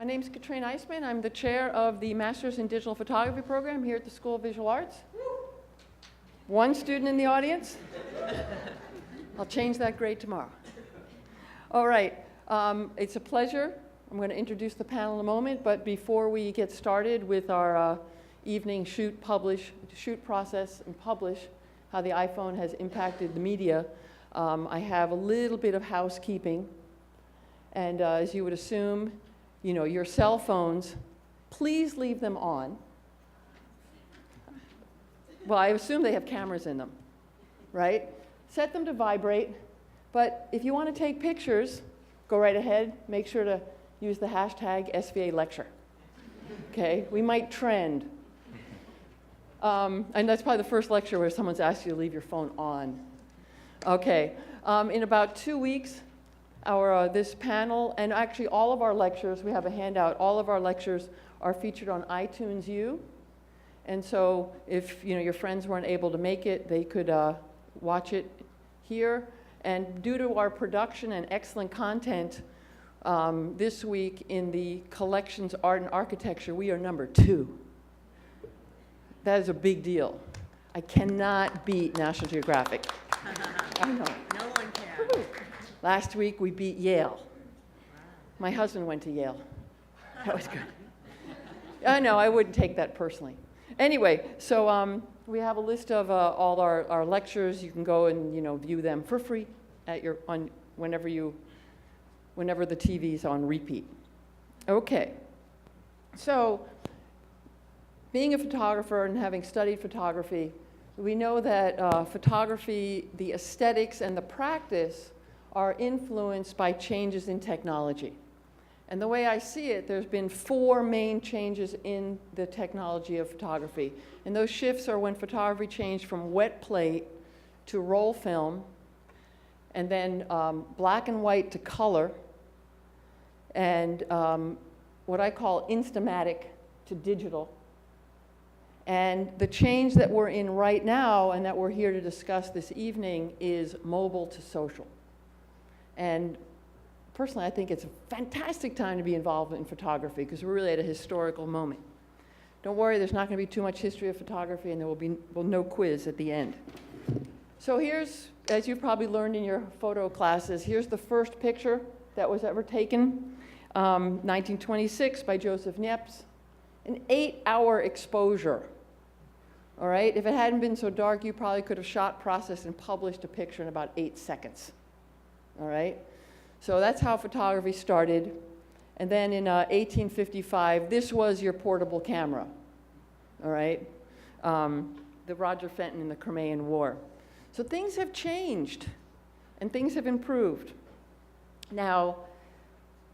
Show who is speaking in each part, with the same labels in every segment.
Speaker 1: My name is Katrina Eisman. I'm the chair of the Masters in Digital Photography program here at the School of Visual Arts. One student in the audience. I'll change that grade tomorrow. All right, it's a pleasure. I'm going to introduce the panel in a moment, but before we get started with our evening shoot process and publish, how the iPhone has impacted the media, I have a little bit of housekeeping. And as you would assume, you know, your cell phones, please leave them on. Well, I assume they have cameras in them, right? Set them to vibrate, but if you want to take pictures, go right ahead. Make sure to use the hashtag SVA lecture, okay? We might trend. And that's probably the first lecture where someone's asked you to leave your phone on. Okay, in about 2 weeks, this panel, and actually all of our lectures, we have a handout, all of our lectures are featured on iTunes U. And so if your friends weren't able to make it, they could watch it here. And due to our production and excellent content, this week in the collections, art and architecture, we are number 2. That is a big deal. I cannot beat National Geographic. I know.
Speaker 2: No one can.
Speaker 1: Woo-hoo. Last week we beat Yale. Wow. My husband went to Yale. That was good. I know, I wouldn't take that personally. Anyway, so we have a list of all our lectures. You can go and view them for free at whenever the TV's on repeat. Okay. So being a photographer and having studied photography, we know that photography, the aesthetics and the practice are influenced by changes in technology. And the way I see it, there's been 4 main changes in the technology of photography. And those shifts are when photography changed from wet plate to roll film, and then black and white to color, and what I call instamatic to digital. And the change that we're in right now and that we're here to discuss this evening is mobile to social. And personally, I think it's a fantastic time to be involved in photography because we're really at a historical moment. Don't worry, there's not going to be too much history of photography, and there will be no quiz at the end. So here's, as you've probably learned in your photo classes, here's the first picture that was ever taken, 1926 by Joseph Niepce. An 8-hour exposure. All right, if it hadn't been so dark, you probably could have shot, processed, and published a picture in about 8 seconds. All right, so that's how photography started. And then in 1855, this was your portable camera. All right, the Roger Fenton in the Crimean War. So things have changed, and things have improved. Now,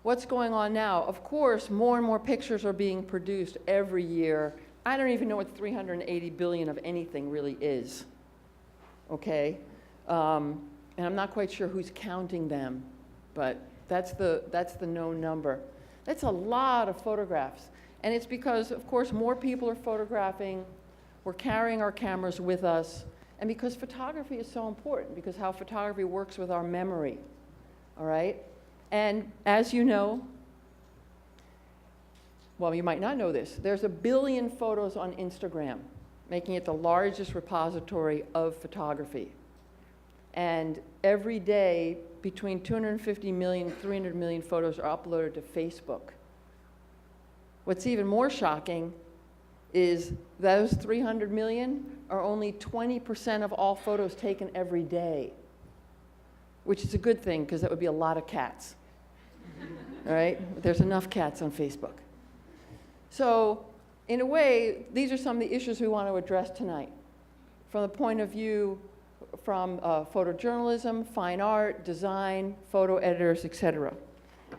Speaker 1: what's going on now? Of course, more and more pictures are being produced every year. I don't even know what 380 billion of anything really is, okay? And I'm not quite sure who's counting them, but that's the known number. That's a lot of photographs. And it's because, of course, more people are photographing, we're carrying our cameras with us, and because photography is so important, because how photography works with our memory, all right? And as you know, well, you might not know this, there's 1 billion photos on Instagram, making it the largest repository of photography. And every day, between 250 million and 300 million photos are uploaded to Facebook. What's even more shocking is those 300 million are only 20% of all photos taken every day, which is a good thing, because that would be a lot of cats. All right? There's enough cats on Facebook. So, in a way, these are some of the issues we want to address tonight, from the point of view from photojournalism, fine art, design, photo editors, etc.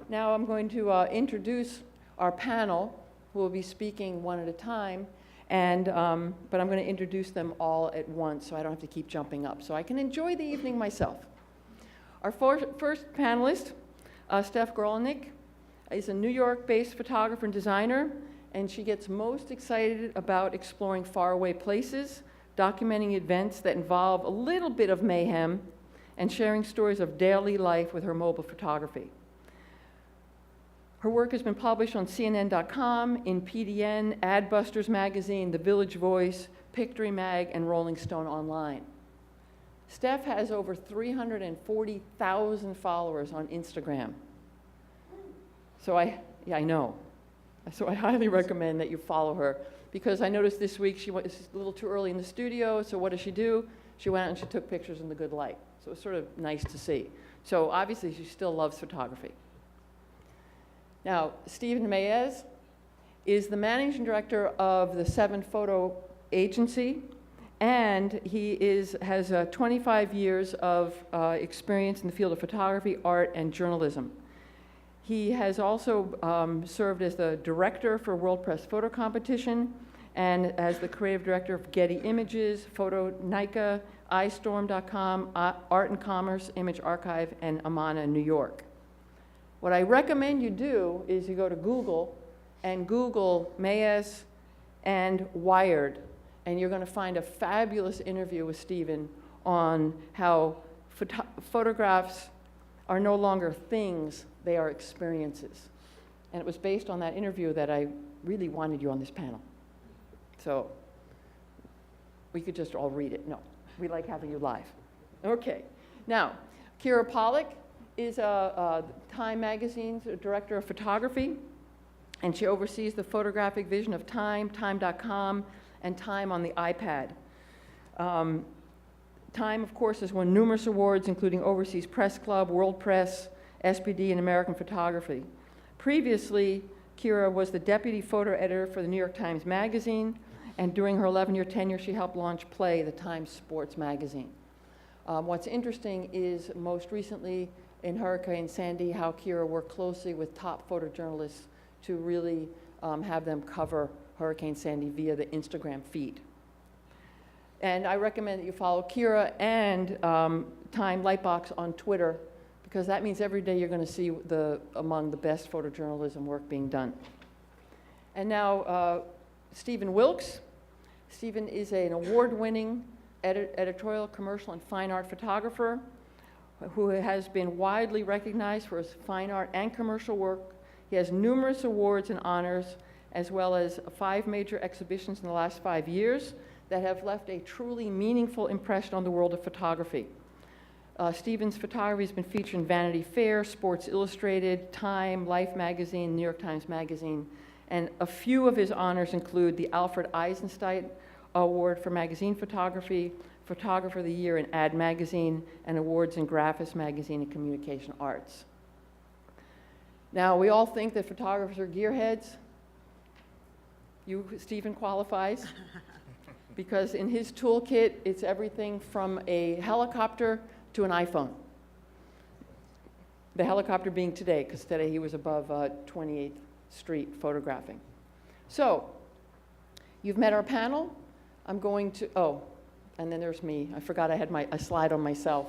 Speaker 1: Now I'm going to introduce our panel, who will be speaking one at a time, and but I'm going to introduce them all at once so I don't have to keep jumping up, so I can enjoy the evening myself. Our first panelist, Steph Gorelnik, is a New York-based photographer and designer, and she gets most excited about exploring faraway places, documenting events that involve a little bit of mayhem, and sharing stories of daily life with her mobile photography. Her work has been published on CNN.com, in PDN, Adbusters Magazine, The Village Voice, Pictory Mag, and Rolling Stone Online. Steph has over 340,000 followers on Instagram. So I know. So I highly recommend that you follow her, because I noticed this week she was a little too early in the studio, so what does she do? She went out and she took pictures in the good light. So it was sort of nice to see. So obviously she still loves photography. Now, Stephen Mayes is the managing director of the 7 Photo Agency, and he has 25 years of experience in the field of photography, art, and journalism. He has also served as the director for World Press Photo Competition and as the creative director of Getty Images, Photo Nika, iStorm.com, Art and Commerce, Image Archive, and Amana, New York. What I recommend you do is you go to Google and Google Mayes and Wired, and you're going to find a fabulous interview with Stephen on how photographs are no longer things, they are experiences. And it was based on that interview that I really wanted you on this panel. So we could just all read it. No, we like having you live. Okay. Now, Kira Pollack is Time Magazine's director of photography, and she oversees the photographic vision of Time, Time.com, and Time on the iPad. Time, of course, has won numerous awards, including Overseas Press Club, World Press, SPD, and American Photography. Previously, Kira was the deputy photo editor for the New York Times Magazine, and during her 11-year tenure, she helped launch Play, the Times sports magazine. What's interesting is most recently in Hurricane Sandy, how Kira worked closely with top photojournalists to really have them cover Hurricane Sandy via the Instagram feed. And I recommend that you follow Kira and Time Lightbox on Twitter, because that means every day you're going to see among the best photojournalism work being done. And now, Stephen Wilkes. Stephen is an award-winning editorial, commercial, and fine art photographer who has been widely recognized for his fine art and commercial work. He has numerous awards and honors, as well as 5 major exhibitions in the last 5 years that have left a truly meaningful impression on the world of photography. Stephen's photography has been featured in Vanity Fair, Sports Illustrated, Time, Life Magazine, New York Times Magazine, and a few of his honors include the Alfred Eisenstein Award for Magazine Photography, Photographer of the Year in Ad Magazine, and awards in Graphis Magazine and Communication Arts. Now, we all think that photographers are gearheads. Stephen qualifies, because in his toolkit, it's everything from a helicopter to an iPhone. The helicopter being today, because today he was above 28th Street photographing. So, you've met our panel. I'm going to, and then there's me. I forgot I had a slide on myself.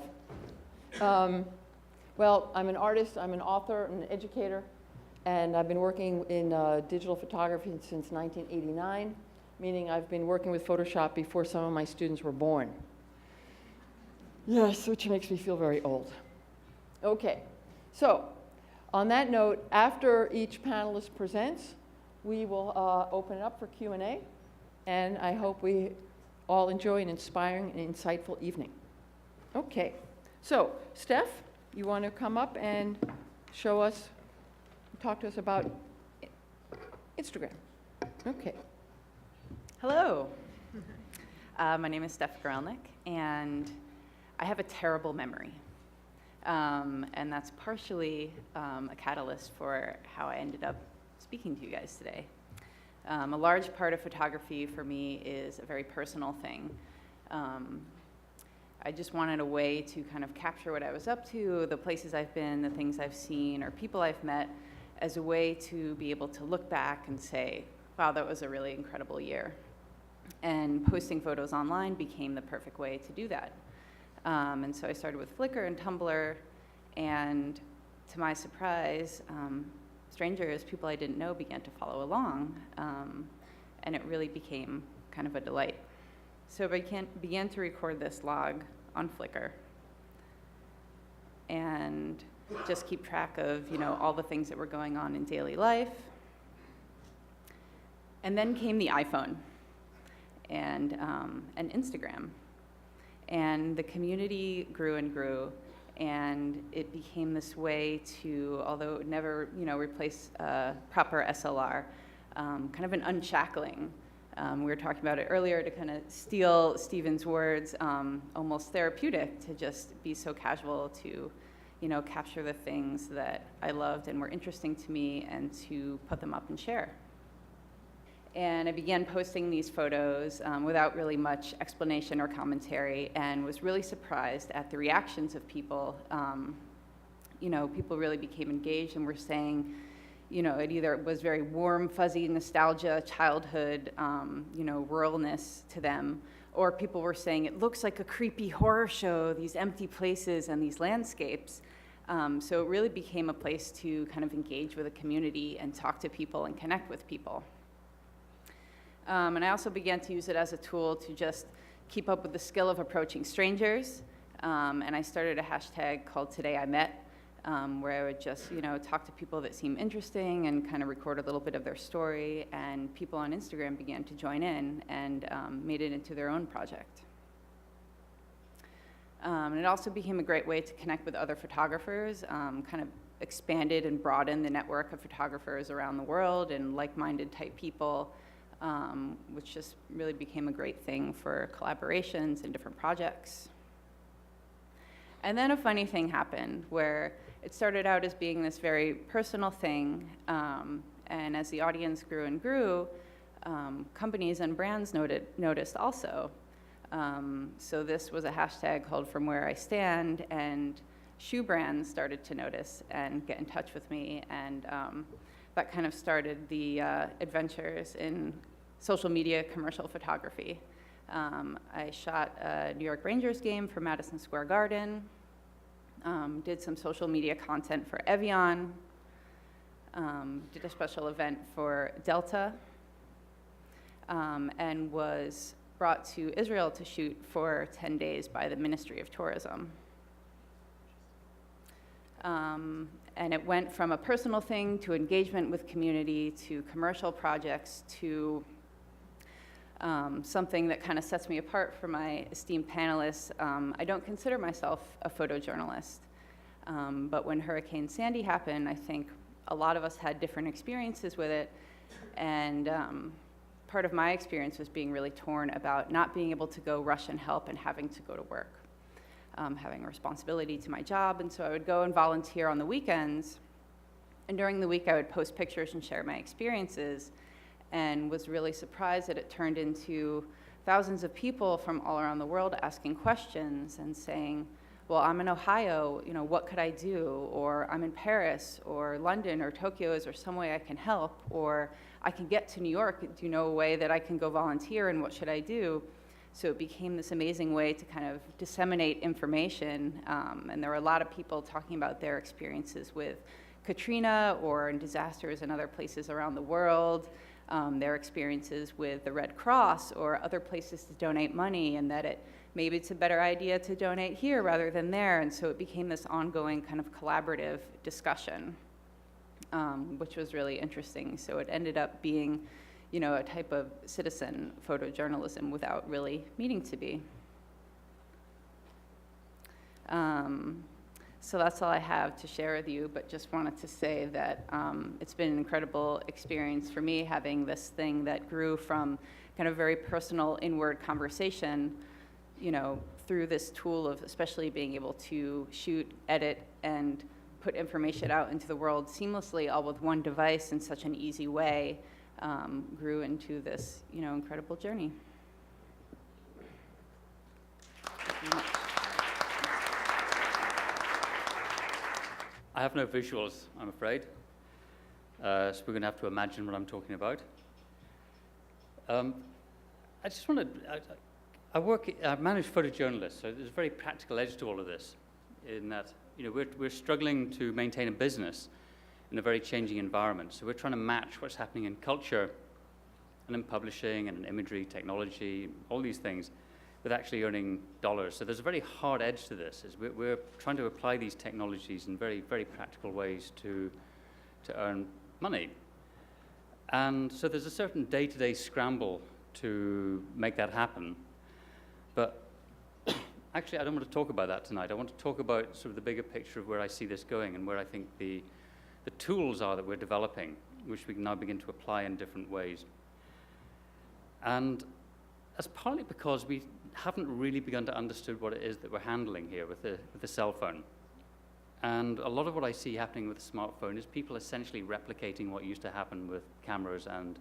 Speaker 1: Well, I'm an artist, I'm an author, I'm an educator, and I've been working in digital photography since 1989, meaning I've been working with Photoshop before some of my students were born. Yes, which makes me feel very old. Okay, so on that note, after each panelist presents, we will open it up for Q&A, and I hope we all enjoy an inspiring and insightful evening. Okay, so Steph, you want to come up and show us, talk to us about Instagram? Okay.
Speaker 2: Hello. My name is Steph Gorelnik, and I have a terrible memory. And that's partially a catalyst for how I ended up speaking to you guys today. A large part of photography for me is a very personal thing. I just wanted a way to kind of capture what I was up to, the places I've been, the things I've seen, or people I've met, as a way to be able to look back and say, wow, that was a really incredible year. And posting photos online became the perfect way to do that. And so I started with Flickr and Tumblr, and to my surprise, strangers, people I didn't know, began to follow along, and it really became kind of a delight. So I began to record this log on Flickr, and just keep track of, all the things that were going on in daily life. And then came the iPhone and Instagram. And the community grew and grew, and it became this way to, although it would never, replace proper SLR, kind of an unshackling. We were talking about it earlier, to kind of steal Stephen's words, almost therapeutic, to just be so casual, to capture the things that I loved and were interesting to me, and to put them up and share. And I began posting these photos without really much explanation or commentary, and was really surprised at the reactions of people. People really became engaged and were saying, it either was very warm, fuzzy nostalgia, childhood, ruralness to them, or people were saying it looks like a creepy horror show, these empty places and these landscapes. So it really became a place to kind of engage with a community and talk to people and connect with people. And I also began to use it as a tool to just keep up with the skill of approaching strangers. And I started a hashtag called Today I Met, where I would just, talk to people that seemed interesting and kind of record a little bit of their story. And people on Instagram began to join in and made it into their own project. And it also became a great way to connect with other photographers, kind of expanded and broadened the network of photographers around the world and like-minded type people. Which just really became a great thing for collaborations and different projects. And then a funny thing happened where it started out as being this very personal thing, and as the audience grew and grew, companies and brands noticed also. So this was a hashtag called From Where I Stand, and shoe brands started to notice and get in touch with me, and that kind of started the adventures in social media commercial photography. I shot a New York Rangers game for Madison Square Garden, did some social media content for Evian, did a special event for Delta, and was brought to Israel to shoot for 10 days by the Ministry of Tourism. And it went from a personal thing to engagement with community to commercial projects to something that kind of sets me apart from my esteemed panelists. I don't consider myself a photojournalist, but when Hurricane Sandy happened, I think a lot of us had different experiences with it, and part of my experience was being really torn about not being able to go rush and help and having to go to work. Having a responsibility to my job, and so I would go and volunteer on the weekends, and during the week I would post pictures and share my experiences, and was really surprised that it turned into thousands of people from all around the world asking questions and saying, well, I'm in Ohio, what could I do? Or I'm in Paris or London or Tokyo, is there some way I can help? Or I can get to New York, do you know a way that I can go volunteer, and what should I do? So it became this amazing way to kind of disseminate information, and there were a lot of people talking about their experiences with Katrina or in disasters in other places around the world, their experiences with the Red Cross or other places to donate money, and that maybe it's a better idea to donate here rather than there, and so it became this ongoing kind of collaborative discussion, which was really interesting. So it ended up being a type of citizen photojournalism without really needing to be. So that's all I have to share with you, but just wanted to say that it's been an incredible experience for me, having this thing that grew from kind of very personal inward conversation, through this tool of especially being able to shoot, edit, and put information out into the world seamlessly, all with one device in such an easy way. Grew into this, incredible journey.
Speaker 3: I have no visuals, I'm afraid. So we're going to have to imagine what I'm talking about. I just want to, I manage photojournalists, so there's a very practical edge to all of this, in that, we're struggling to maintain a business in a very changing environment. So we're trying to match what's happening in culture and in publishing and in imagery, technology, all these things, with actually earning dollars. So there's a very hard edge to this. We're trying to apply these technologies in very, very practical ways to earn money. And so there's a certain day-to-day scramble to make that happen. But actually, I don't want to talk about that tonight. I want to talk about sort of the bigger picture of where I see this going and where I think the tools are that we're developing, which we can now begin to apply in different ways. And that's partly because we haven't really begun to understand what it is that we're handling here with the cell phone. And a lot of what I see happening with the smartphone is people essentially replicating what used to happen with cameras and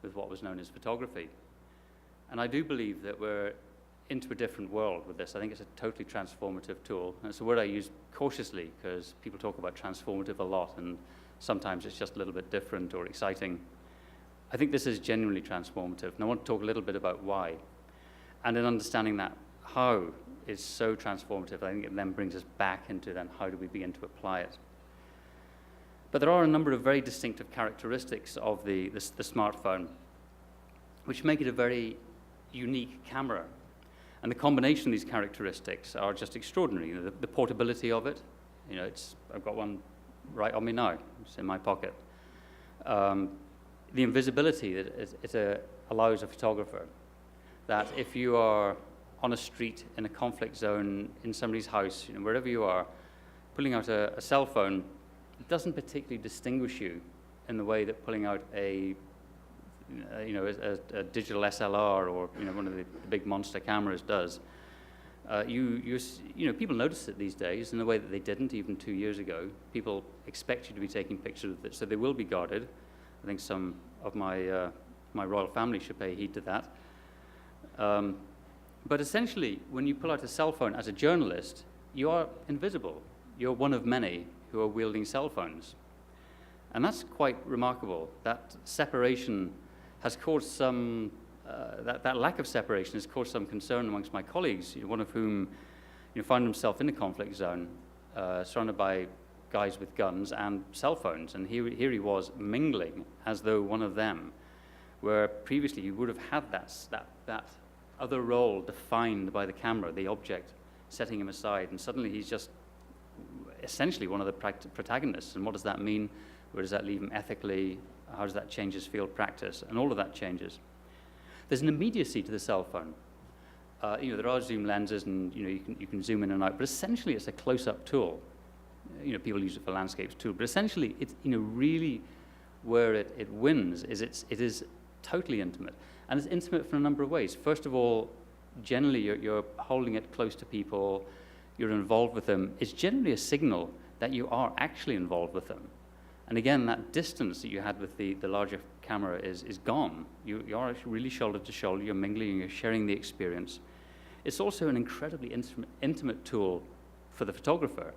Speaker 3: with what was known as photography. And I do believe that we're into a different world with this. I think it's a totally transformative tool. And it's a word I use cautiously because people talk about transformative a lot, and sometimes it's just a little bit different or exciting. I think this is genuinely transformative, and I want to talk a little bit about why. And in understanding that how is so transformative, I think it then brings us back into then how do we begin to apply it. But there are a number of very distinctive characteristics of the smartphone, which make it a very unique camera. And the combination of these characteristics are just extraordinary. You know, the portability of it, you know, I've got one right on me now, it's in my pocket. The invisibility that it allows a photographer, that if you are on a street in a conflict zone, in somebody's house, you know, wherever you are, pulling out a cell phone, it doesn't particularly distinguish you in the way that pulling out a digital SLR or, you know, one of the big monster cameras does. People notice it these days in a way that they didn't even 2 years ago. People expect you to be taking pictures of it, so they will be guarded. I think some of my royal family should pay heed to that. But essentially, when you pull out a cell phone as a journalist, you are invisible. You're one of many who are wielding cell phones. And that's quite remarkable. That separation has caused some, that lack of separation has caused some concern amongst my colleagues, you know, one of whom found himself in a conflict zone, surrounded by guys with guns and cell phones. And here he was mingling as though one of them, where previously he would have had that other role defined by the camera, the object setting him aside, and suddenly he's just essentially one of the protagonists. And what does that mean? Where does that leave him ethically? How does that change his field practice? And all of that changes. There's an immediacy to the cell phone. There are zoom lenses, and you can zoom in and out, but essentially it's a close-up tool. People use it for landscapes too, but essentially it's really where it wins is it is totally intimate, and it's intimate for a number of ways. First of all, generally you're holding it close to people, you're involved with them. It's generally a signal that you are actually involved with them. And again, that distance that you had with the larger camera is gone. You're actually really shoulder to shoulder, you're mingling, you're sharing the experience. It's also an incredibly intimate tool for the photographer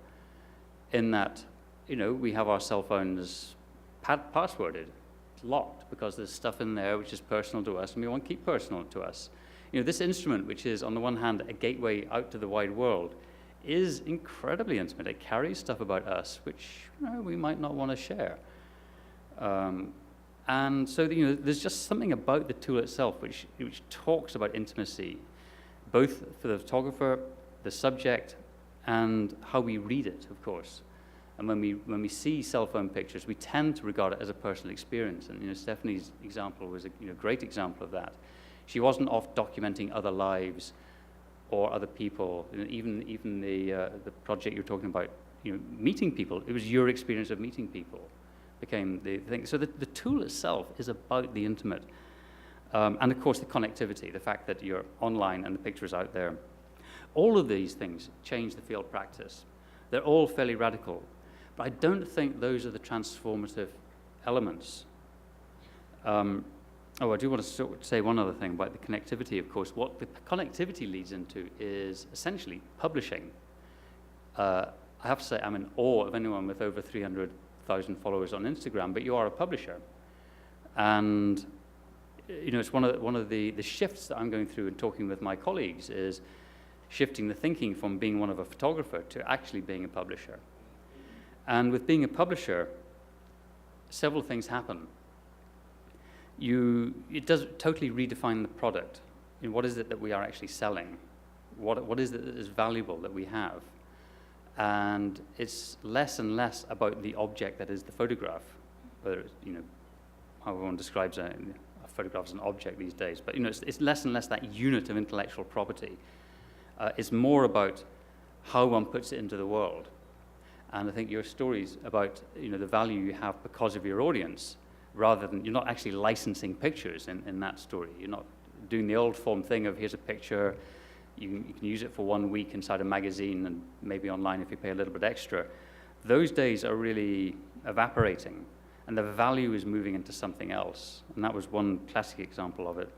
Speaker 3: in that, we have our cell phones passworded, locked, because there's stuff in there which is personal to us and we want to keep personal to us. This instrument, which is on the one hand a gateway out to the wide world, is incredibly intimate. It carries stuff about us which we might not want to share. And so there's just something about the tool itself which talks about intimacy, both for the photographer, the subject, and how we read it, of course. And when we see cell phone pictures, we tend to regard it as a personal experience. And Stephanie's example was a great example of that. She wasn't off documenting other lives or other people. Even the project you're talking about, meeting people. It was your experience of meeting people became the thing. So the tool itself is about the intimate, and of course the connectivity, the fact that you're online and the picture is out there. All of these things change the field practice. They're all fairly radical, but I don't think those are the transformative elements. I do want to say one other thing about the connectivity, of course. What the connectivity leads into is essentially publishing. I have to say I'm in awe of anyone with over 300,000 followers on Instagram, but you are a publisher. And it's one of the shifts that I'm going through and talking with my colleagues is shifting the thinking from being one of a photographer to actually being a publisher. And with being a publisher, several things happen. It does totally redefine the product. what is it that we are actually selling? What is it that is valuable that we have? And it's less and less about the object that is the photograph, whether it's, how one describes a photograph as an object these days. But, it's less and less that unit of intellectual property. It's more about how one puts it into the world. And I think your stories about, the value you have because of your audience, rather than, you're not actually licensing pictures in that story. You're not doing the old form thing of here's a picture, you can use it for 1 week inside a magazine and maybe online if you pay a little bit extra. Those days are really evaporating, and the value is moving into something else. And that was one classic example of it.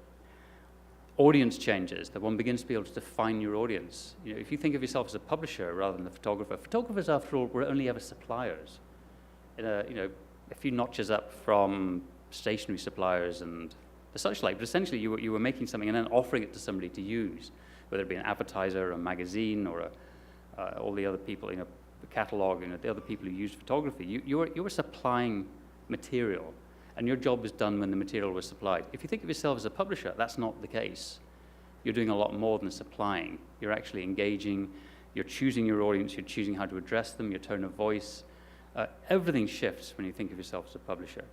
Speaker 3: Audience changes, that one begins to be able to define your audience. If you think of yourself as a publisher rather than a photographer, photographers, after all, were only ever suppliers. A few notches up from stationery suppliers and the such like, but essentially you were making something and then offering it to somebody to use, whether it be an advertiser, a magazine, or all the other people, the catalog, the other people who used photography. You were supplying material, and your job was done when the material was supplied. If you think of yourself as a publisher, that's not the case. You're doing a lot more than supplying. You're actually engaging, you're choosing your audience, you're choosing how to address them, your tone of voice. Everything shifts when you think of yourself as a publisher.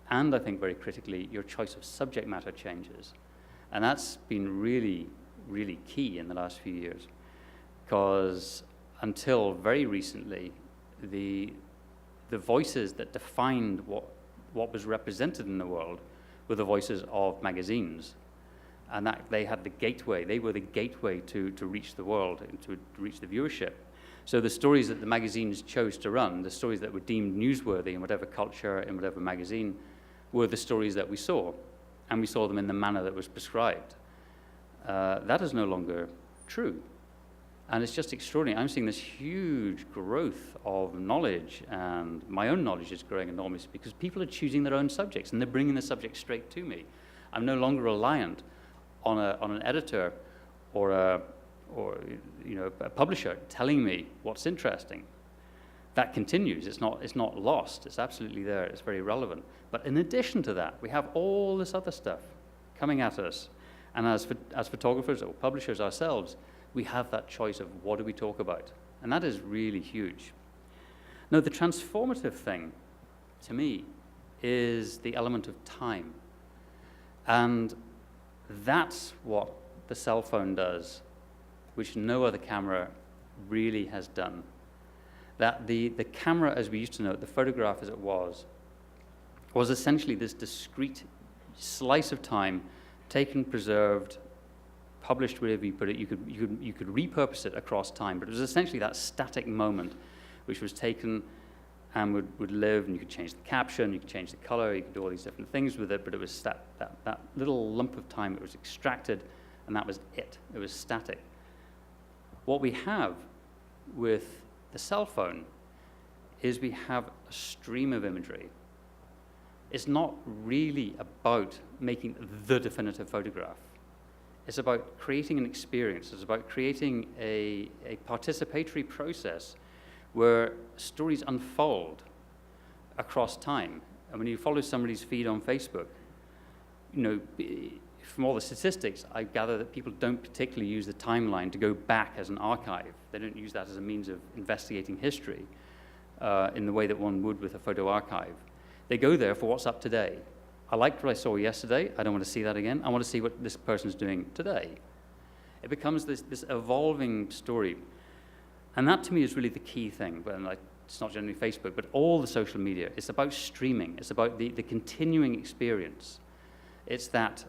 Speaker 3: And I think very critically, your choice of subject matter changes. And that's been really, really key in the last few years. Because until very recently, the voices that defined what was represented in the world were the voices of magazines. And that they had the gateway, they were the gateway to reach the world and to reach the viewership. So the stories that the magazines chose to run, the stories that were deemed newsworthy in whatever culture, in whatever magazine, were the stories that we saw. And we saw them in the manner that was prescribed. That is no longer true. And it's just extraordinary. I'm seeing this huge growth of knowledge, and my own knowledge is growing enormously because people are choosing their own subjects, and they're bringing the subject straight to me. I'm no longer reliant on an editor or a publisher telling me what's interesting. That continues. It's not lost. It's absolutely there. It's very relevant. But in addition to that, we have all this other stuff coming at us. And as photographers or publishers ourselves, we have that choice of what do we talk about. And that is really huge. Now, the transformative thing, to me, is the element of time. And that's what the cell phone does, which no other camera really has done. That the camera, as we used to know it, the photograph as it was essentially this discrete slice of time, taken, preserved, published wherever you put it. You could repurpose it across time, but it was essentially that static moment which was taken and would live, and you could change the caption, you could change the color, you could do all these different things with it, but it was that little lump of time that was extracted, and that was it. It was static. What we have with the cell phone is we have a stream of imagery. It's not really about making the definitive photograph. It's about creating an experience. It's about creating a participatory process where stories unfold across time. And when you follow somebody's feed on Facebook, from all the statistics, I gather that people don't particularly use the timeline to go back as an archive. They don't use that as a means of investigating history in the way that one would with a photo archive. They go there for what's up today. I liked what I saw yesterday. I don't want to see that again. I want to see what this person's doing today. It becomes this evolving story. And that, to me, is really the key thing. But it's not generally Facebook, but all the social media. It's about streaming. It's about the continuing experience. It's that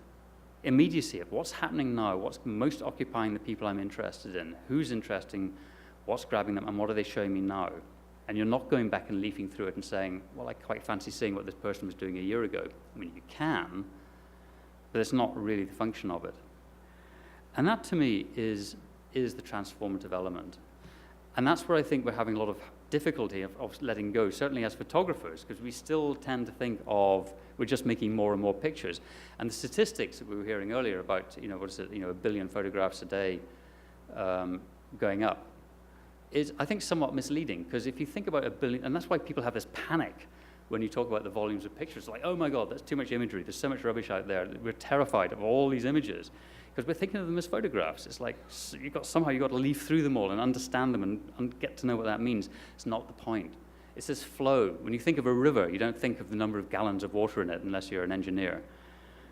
Speaker 3: immediacy of what's happening now, what's most occupying the people I'm interested in, who's interesting, what's grabbing them, and what are they showing me now. And you're not going back and leafing through it and saying, well, I quite fancy seeing what this person was doing a year ago. I mean, you can, but it's not really the function of it. And that, to me, is the transformative element. And that's where I think we're having a lot of difficulty of letting go, certainly as photographers, because we still tend to think of, we're just making more and more pictures. And the statistics that we were hearing earlier about, 1 billion photographs a day going up, is, I think, somewhat misleading, because if you think about 1 billion, and that's why people have this panic when you talk about the volumes of pictures. Like, oh my God, that's too much imagery. There's so much rubbish out there. We're terrified of all these images because we're thinking of them as photographs. It's like somehow you've got to leaf through them all and understand them and get to know what that means. It's not the point. It's this flow. When you think of a river, you don't think of the number of gallons of water in it unless you're an engineer.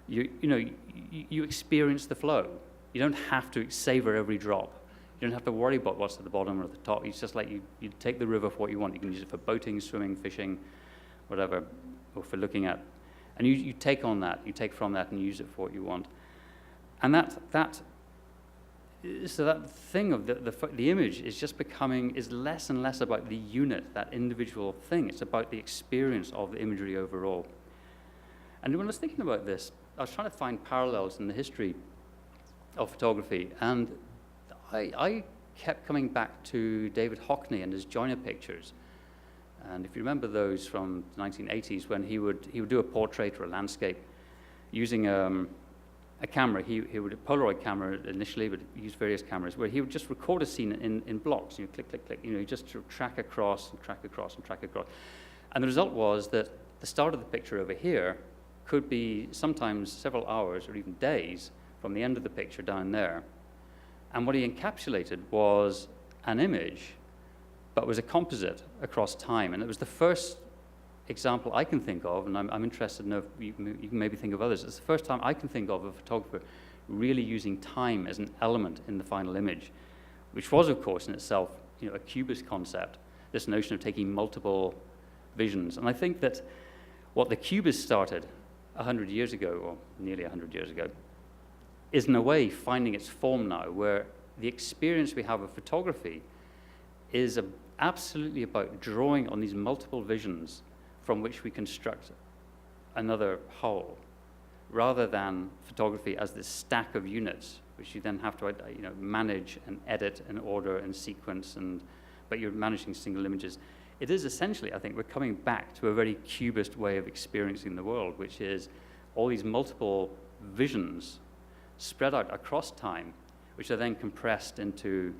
Speaker 3: You experience the flow. You don't have to savor every drop. You don't have to worry about what's at the bottom or at the top. It's just like you take the river for what you want. You can use it for boating, swimming, fishing, whatever, or for looking at. And you take on that. You take from that and use it for what you want. And so that thing of the image is just is less and less about the unit, that individual thing. It's about the experience of the imagery overall. And when I was thinking about this, I was trying to find parallels in the history of photography, and I kept coming back to David Hockney and his Joiner pictures. And if you remember those from the 1980s, when he would do a portrait or a landscape using a camera, he would a Polaroid camera initially, but he used various cameras, where he would just record a scene in blocks. Click, click, click. Just to track across and track across and track across. And the result was that the start of the picture over here could be sometimes several hours or even days from the end of the picture down there. And what he encapsulated was an image, but was a composite across time. And it was the first example I can think of, and I'm interested to know if you can maybe think of others. It's the first time I can think of a photographer really using time as an element in the final image, which was, of course, in itself, a cubist concept, this notion of taking multiple visions. And I think that what the cubists started 100 years ago, or nearly 100 years ago, is in a way finding its form now, where the experience we have of photography is absolutely about drawing on these multiple visions from which we construct another whole, rather than photography as this stack of units, which you then have to manage and edit and order and sequence, but you're managing single images. It is essentially, I think, we're coming back to a very cubist way of experiencing the world, which is all these multiple visions spread out across time, which are then compressed into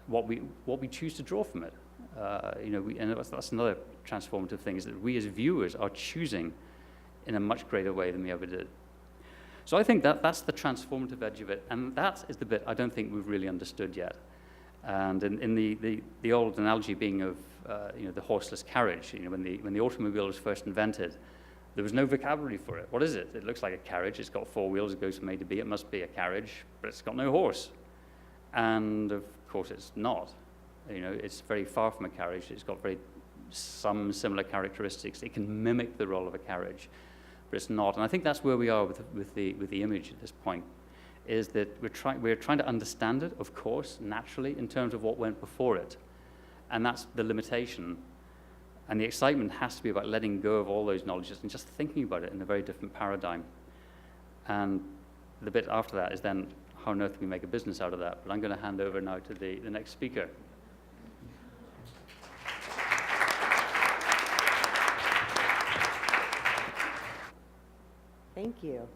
Speaker 3: what we choose to draw from it. And that's another transformative thing, is that we as viewers are choosing in a much greater way than we ever did. So I think that's the transformative edge of it, and that is the bit I don't think we've really understood yet. And in the old analogy being of the horseless carriage, when the automobile was first invented, there was no vocabulary for it. What is it? It looks like a carriage. It's got four wheels. It goes from A to B. It must be a carriage, but it's got no horse. And of course, it's not. It's very far from a carriage. It's got some similar characteristics. It can mimic the role of a carriage, but it's not. And I think that's where we are with the image at this point, is that we're trying to understand it, of course, naturally, in terms of what went before it. And that's the limitation. And the excitement has to be about letting go of all those knowledges and just thinking about it in a very different paradigm. And the bit after that is then, how on earth do we make a business out of that? But I'm going to hand over now to the next speaker.
Speaker 4: Thank you.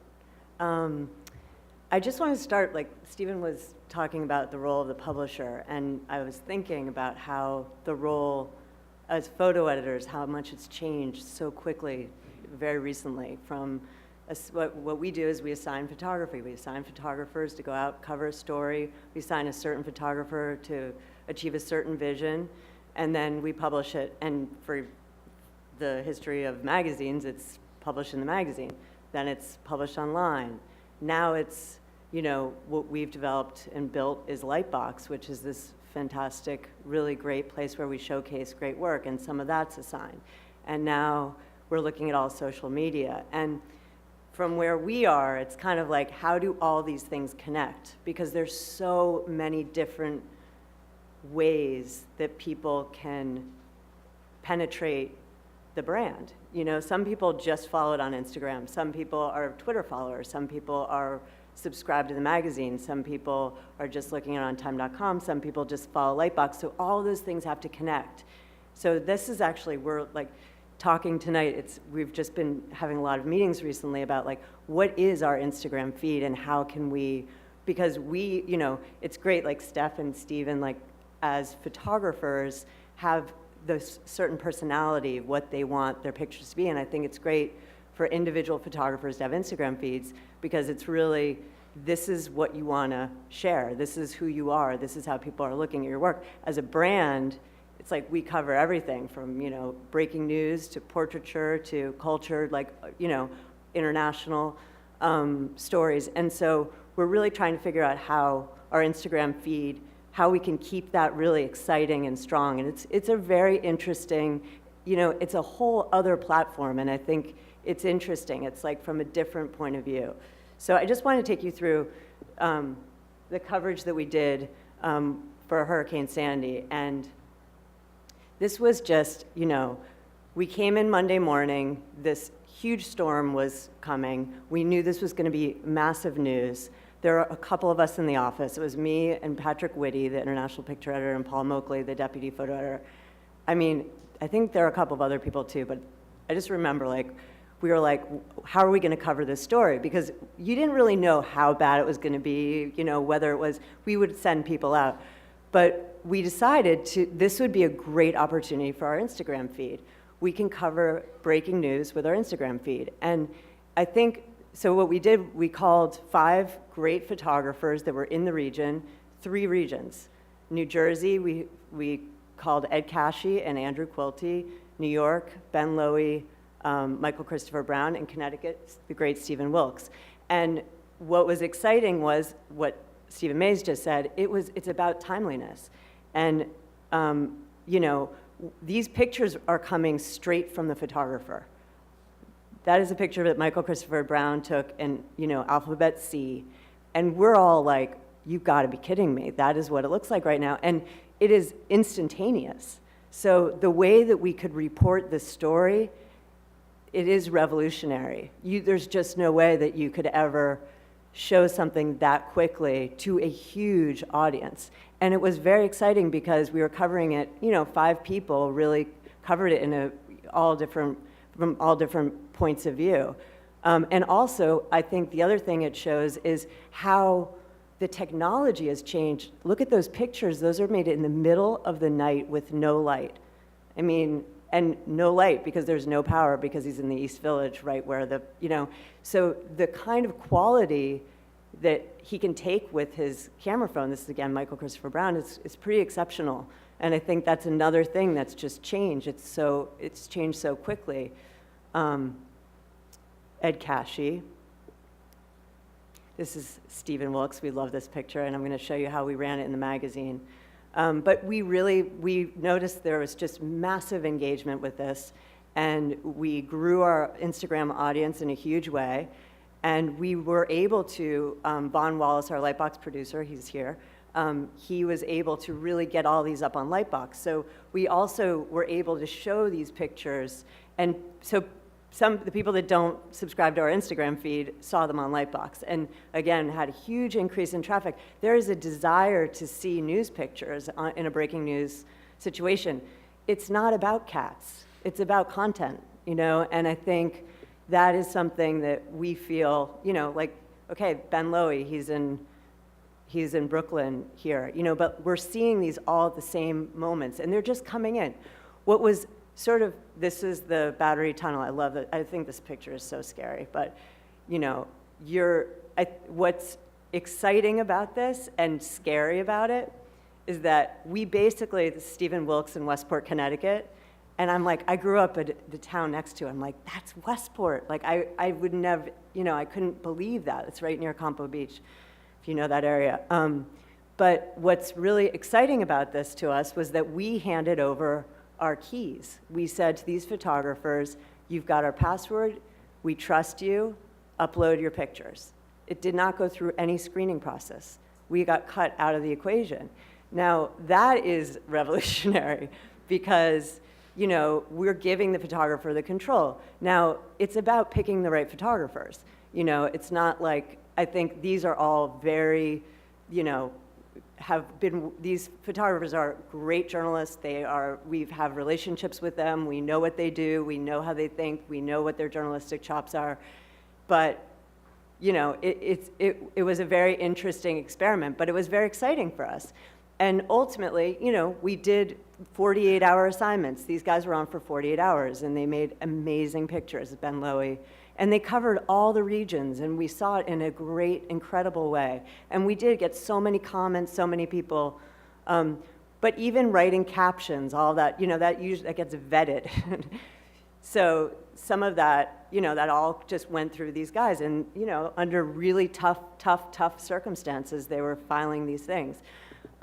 Speaker 4: I just want to start, like Stephen was talking about the role of the publisher, and I was thinking about how the role as photo editors, how much it's changed so quickly, very recently. From what we do is we assign photography. We assign photographers to go out, cover a story. We assign a certain photographer to achieve a certain vision, and then we publish it. And for the history of magazines, it's published in the magazine. Then it's published online. Now it's, what we've developed and built is Lightbox, which is this fantastic, really great place where we showcase great work, and some of that's assigned. And now we're looking at all social media. And from where we are, it's kind of like, how do all these things connect? Because there's so many different ways that people can penetrate the brand. Some people just follow it on Instagram. Some people are Twitter followers. Some people are subscribed to the magazine. Some people are just looking at it on time.com. Some people just follow Lightbox. So all those things have to connect. So this is actually, we're like talking tonight, we've just been having a lot of meetings recently about like, what is our Instagram feed and how can we, because it's great, like Steph and Steven, like as photographers, have certain personality, what they want their pictures to be. And I think it's great for individual photographers to have Instagram feeds, because it's really, this is what you want to share. This is who you are. This is how people are looking at your work. As a brand, it's like we cover everything from, breaking news to portraiture to culture, international stories. And so we're really trying to figure out how our Instagram feed, how we can keep that really exciting and strong. And it's a very interesting, it's a whole other platform, and I think it's interesting. It's like from a different point of view. So I just want to take you through the coverage that we did for Hurricane Sandy. And this was just, we came in Monday morning, this huge storm was coming. We knew this was going to be massive news. There are a couple of us in the office. It was me and Patrick Whitty, the international picture editor, and Paul Moakley, the deputy photo editor. I mean, I think there are a couple of other people too, but I just remember, we were like, how are we going to cover this story? Because you didn't really know how bad it was going to be, whether it was, we would send people out. But we decided this would be a great opportunity for our Instagram feed. We can cover breaking news with our Instagram feed. And I think, so what we did, we called 5 great photographers that were in the region, 3 regions. New Jersey, we called Ed Cashy and Andrew Quilty. New York, Ben Lowy, Michael Christopher Brown. In Connecticut, the great Stephen Wilkes. And what was exciting was what Stephen Mays just said, it's about timeliness. And, these pictures are coming straight from the photographer. That is a picture that Michael Christopher Brown took in, alphabet C. And we're all like, you've got to be kidding me. That is what it looks like right now. And it is instantaneous. So the way that we could report this story, it is revolutionary. There's just no way that you could ever show something that quickly to a huge audience. And it was very exciting because we were covering it, 5 people really covered it from all different points of view. And also, I think the other thing it shows is how the technology has changed. Look at those pictures. Those are made in the middle of the night with no light. I mean, and no light because there's no power because he's in the East Village, right where so the kind of quality that he can take with his camera phone, this is again Michael Christopher Brown, is pretty exceptional. And I think that's another thing that's just changed. It's changed so quickly. Ed Cashy. This is Stephen Wilkes. We love this picture, and I'm going to show you how we ran it in the magazine. But we noticed there was just massive engagement with this, and we grew our Instagram audience in a huge way. And we were able to, Vaughn Wallace, our Lightbox producer, he's here, he was able to really get all these up on Lightbox. So we also were able to show these pictures. And so the people that don't subscribe to our Instagram feed saw them on Lightbox. And again, had a huge increase in traffic. There is a desire to see news pictures in a breaking news situation. It's not about cats. It's about content, and I think that is something that we feel, okay, Ben Lowy, he's in Brooklyn here, but we're seeing these all at the same moments, and they're just coming in. What was this is the Battery Tunnel. I love it. I think this picture is so scary, but, what's exciting about this and scary about it is that we basically, this is Stephen Wilkes in Westport, Connecticut, and I'm like, I grew up at the town next to it. I'm like, that's Westport. Like, I would never, I couldn't believe that. It's right near Campo Beach, if you know that area. But what's really exciting about this to us was that we handed over our keys. We said to these photographers, you've got our password, we trust you, upload your pictures. It did not go through any screening process. We got cut out of the equation. Now, that is revolutionary because we're giving the photographer the control. Now, it's about picking the right photographers. It's not like, I think these are all very, these photographers are great journalists. We have relationships with them. We know what they do. We know how they think. We know what their journalistic chops are. But, it was a very interesting experiment, but it was very exciting for us. And ultimately, you know, we did 48-hour assignments. These guys were on for 48 hours, and they made amazing pictures, Ben Lowy. And they covered all the regions, and we saw it in a great, incredible way. And we did get so many comments, so many people. But even writing captions, all that, you know, that gets vetted. So some of that, you know, that all just went through these guys. And, you know, under really tough circumstances, they were filing these things.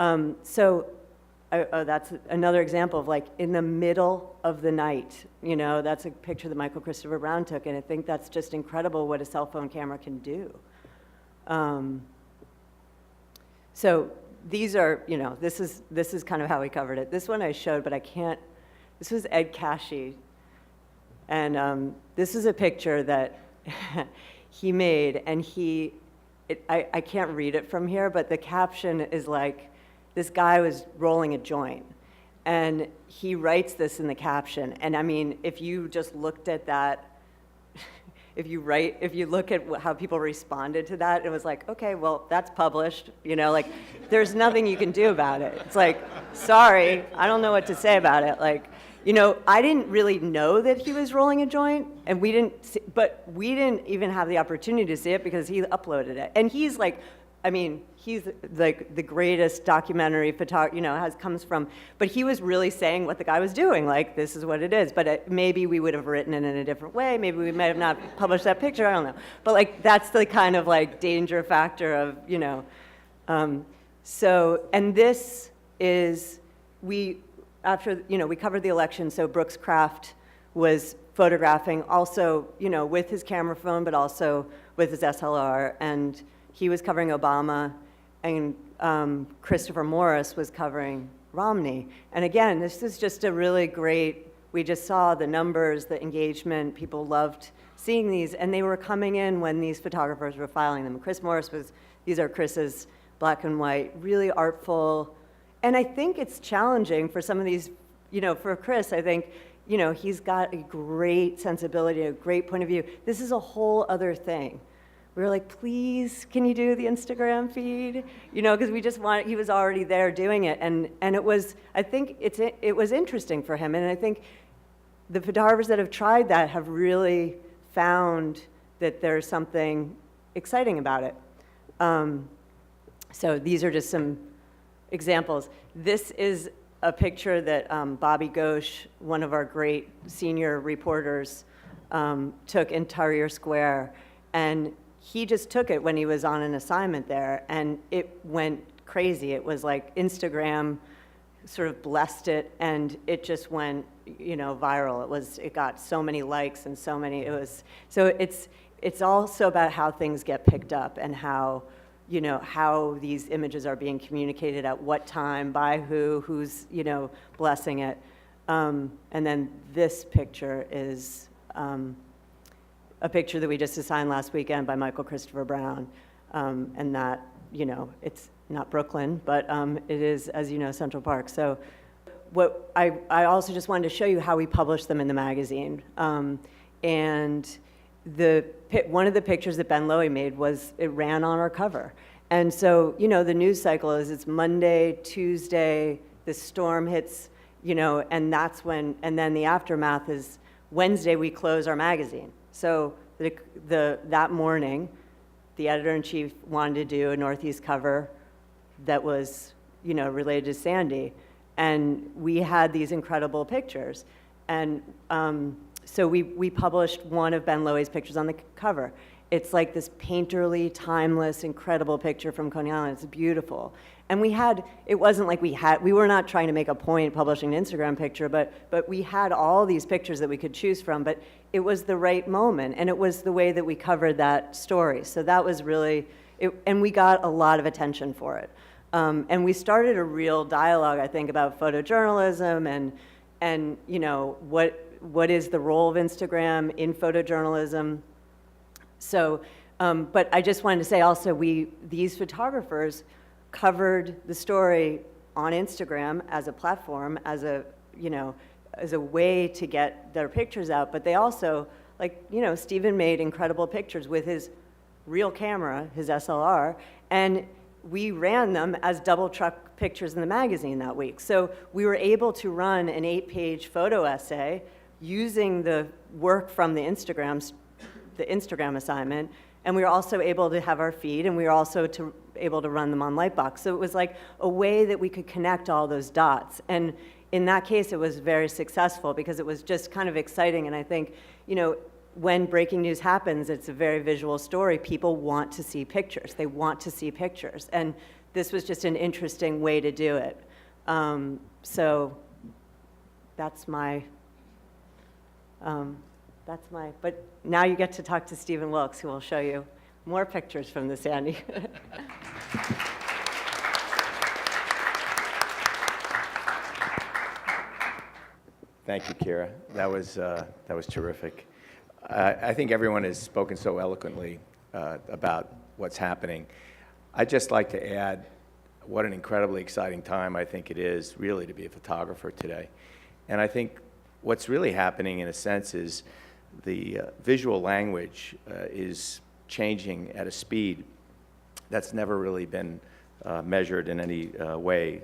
Speaker 4: That's another example of, like, in the middle of the night, you know, that's a picture that Michael Christopher Brown took, and I think that's just incredible what a cell phone camera can do. So these are, you know, this is kind of how we covered it. This one I showed, but I can't, this was Ed Cashy, and this is a picture that he made, and I can't read it from here, but the caption is like, this guy was rolling a joint, and he writes this in the caption. And I mean, if you just looked at that, if you look at how people responded to that, it was like, okay, well, that's published, you know, like, there's nothing you can do about it. It's like, sorry, I don't know what to say about it. Like, you know, I didn't really know that he was rolling a joint, and we didn't even have the opportunity to see it because he uploaded it. And he's like, I mean, he's like the greatest documentary photographer, you know, comes from, but he was really saying what the guy was doing, like, this is what it is. But maybe we would have written it in a different way. Maybe we might have not published that picture. I don't know. But, like, that's the kind of, like, danger factor of, you know. And this is, after, you know, we covered the election, so Brooks Kraft was photographing also, you know, with his camera phone, but also with his SLR, and he was covering Obama, and Christopher Morris was covering Romney. And again, this is just a really great, we just saw the numbers, the engagement, people loved seeing these, and they were coming in when these photographers were filing them. Chris Morris these are Chris's black and white, really artful. And I think it's challenging for some of these, you know, for Chris, I think, you know, he's got a great sensibility, a great point of view. This is a whole other thing. We were like, please, can you do the Instagram feed? You know, because we just he was already there doing it. And it was, I think it was interesting for him. And I think the photographers that have tried that have really found that there's something exciting about it. So these are just some examples. This is a picture that Bobby Ghosh, one of our great senior reporters, took in Tahrir Square. And he just took it when he was on an assignment there, and it went crazy. It was like Instagram sort of blessed it, and it just went, you know, viral. It got so many likes and so many, it's also about how things get picked up and how, you know, how these images are being communicated at what time, by who's, you know, blessing it. And then this picture is a picture that we just assigned last weekend by Michael Christopher Brown. And that, you know, it's not Brooklyn, but it is, as you know, Central Park. So what I also just wanted to show you how we publish them in the magazine. And one of the pictures that Ben Lowy made it ran on our cover. And so, you know, the news cycle is it's Monday, Tuesday, the storm hits, you know, and that's when, and then the aftermath is Wednesday we close our magazine. So that morning, the editor-in-chief wanted to do a Northeast cover that was, you know, related to Sandy. And we had these incredible pictures. And so we published one of Ben Lowy's pictures on the cover. It's like this painterly, timeless, incredible picture from Coney Island. It's beautiful. And it wasn't like we were not trying to make a point publishing an Instagram picture, but we had all these pictures that we could choose from, but it was the right moment, and it was the way that we covered that story. So that was really, and we got a lot of attention for it. And we started a real dialogue, I think, about photojournalism and you know, what is the role of Instagram in photojournalism. So, but I just wanted to say also, these photographers covered the story on Instagram as a platform, as a way to get their pictures out. But they also, like, you know, Stephen made incredible pictures with his real camera, his SLR, and we ran them as double truck pictures in the magazine that week. So we were able to run an 8-page photo essay using the work from the Instagram assignment, and we were also able to have our feed, and we were also able to run them on Lightbox. So it was like a way that we could connect all those dots. And in that case, it was very successful because it was just kind of exciting. And I think, you know, when breaking news happens, it's a very visual story. People want to see pictures. They want to see pictures. And this was just an interesting way to do it. So that's my, but now you get to talk to Stephen Wilkes, who will show you more pictures from the Sandy.
Speaker 5: Thank you, Kira. That was terrific. I think everyone has spoken so eloquently about what's happening. I'd just like to add what an incredibly exciting time I think it is really to be a photographer today. And I think what's really happening in a sense is the visual language is changing at a speed that's never really been measured in any way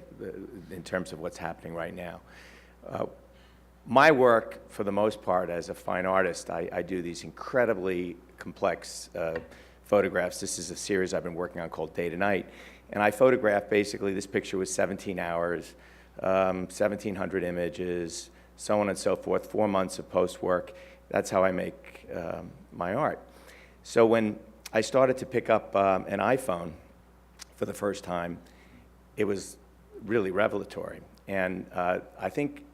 Speaker 5: in terms of what's happening right now. My work, for the most part, as a fine artist, I do these incredibly complex photographs. This is a series I've been working on called Day to Night. And I photographed, basically, this picture was 17 hours, 1,700 images, so on and so forth, 4 months of post-work. That's how I make my art. So when I started to pick up an iPhone for the first time, it was really revelatory. And I think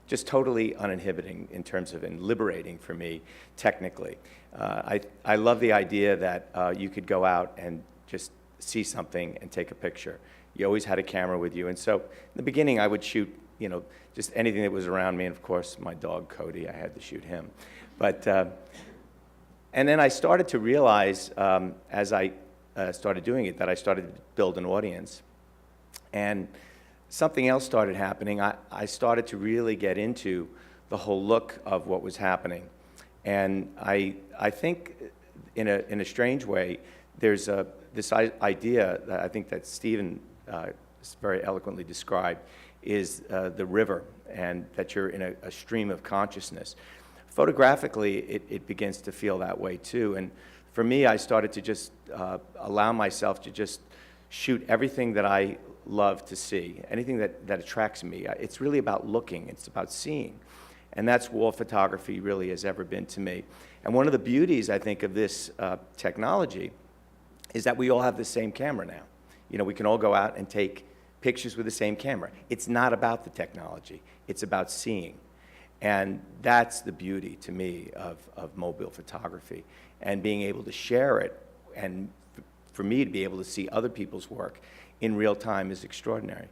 Speaker 5: just totally uninhibiting in terms of and liberating for me technically. I love the idea that you could go out and just see something and take a picture. You always had a camera with you. And so in the beginning, I would shoot, you know, just anything that was around me. And of course, my dog, Cody, I had to shoot him. But, and then I started to realize as I started doing it that I started to build an audience. And something else started happening. I started to really get into the whole look of what was happening. And I think in a strange way, there's this idea that I think that Stephen very eloquently described is the river, and that you're in a stream of consciousness. Photographically, it begins to feel that way too. And for me, I started to just allow myself to just shoot everything that I love to see, anything that attracts me. It's really about looking, it's about seeing. And that's what photography really has ever been to me. And one of the beauties, I think, of this technology is that we all have the same camera now. You know, we can all go out and take pictures with the same camera. It's not about the technology, it's about seeing. And that's the beauty, to me, of mobile photography. And being able to share it, and for me to be able to see other people's work in real time is extraordinary.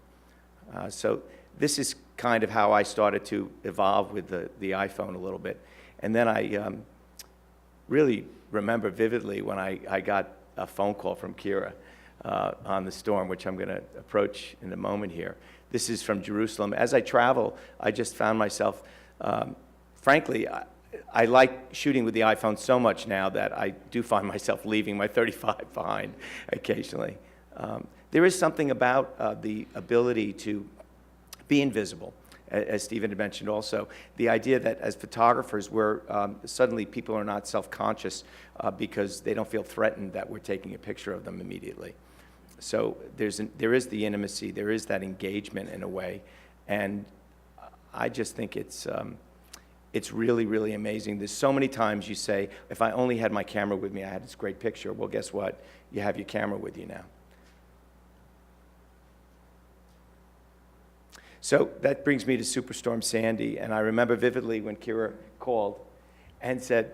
Speaker 5: So this is kind of how I started to evolve with the iPhone a little bit. And then I really remember vividly when I got a phone call from Kira on the storm, which I'm going to approach in a moment here. This is from Jerusalem. As I travel, I just found myself, frankly, I like shooting with the iPhone so much now that I do find myself leaving my 35 behind occasionally. There is something about the ability to be invisible, as Stephen had mentioned also. The idea that as photographers, suddenly people are not self-conscious because they don't feel threatened that we're taking a picture of them immediately. So there is the intimacy, there is that engagement in a way, and I just think it's really, really amazing. There's so many times you say, if I only had my camera with me, I had this great picture. Well, guess what? You have your camera with you now. So that brings me to Superstorm Sandy, and I remember vividly when Kira called and said,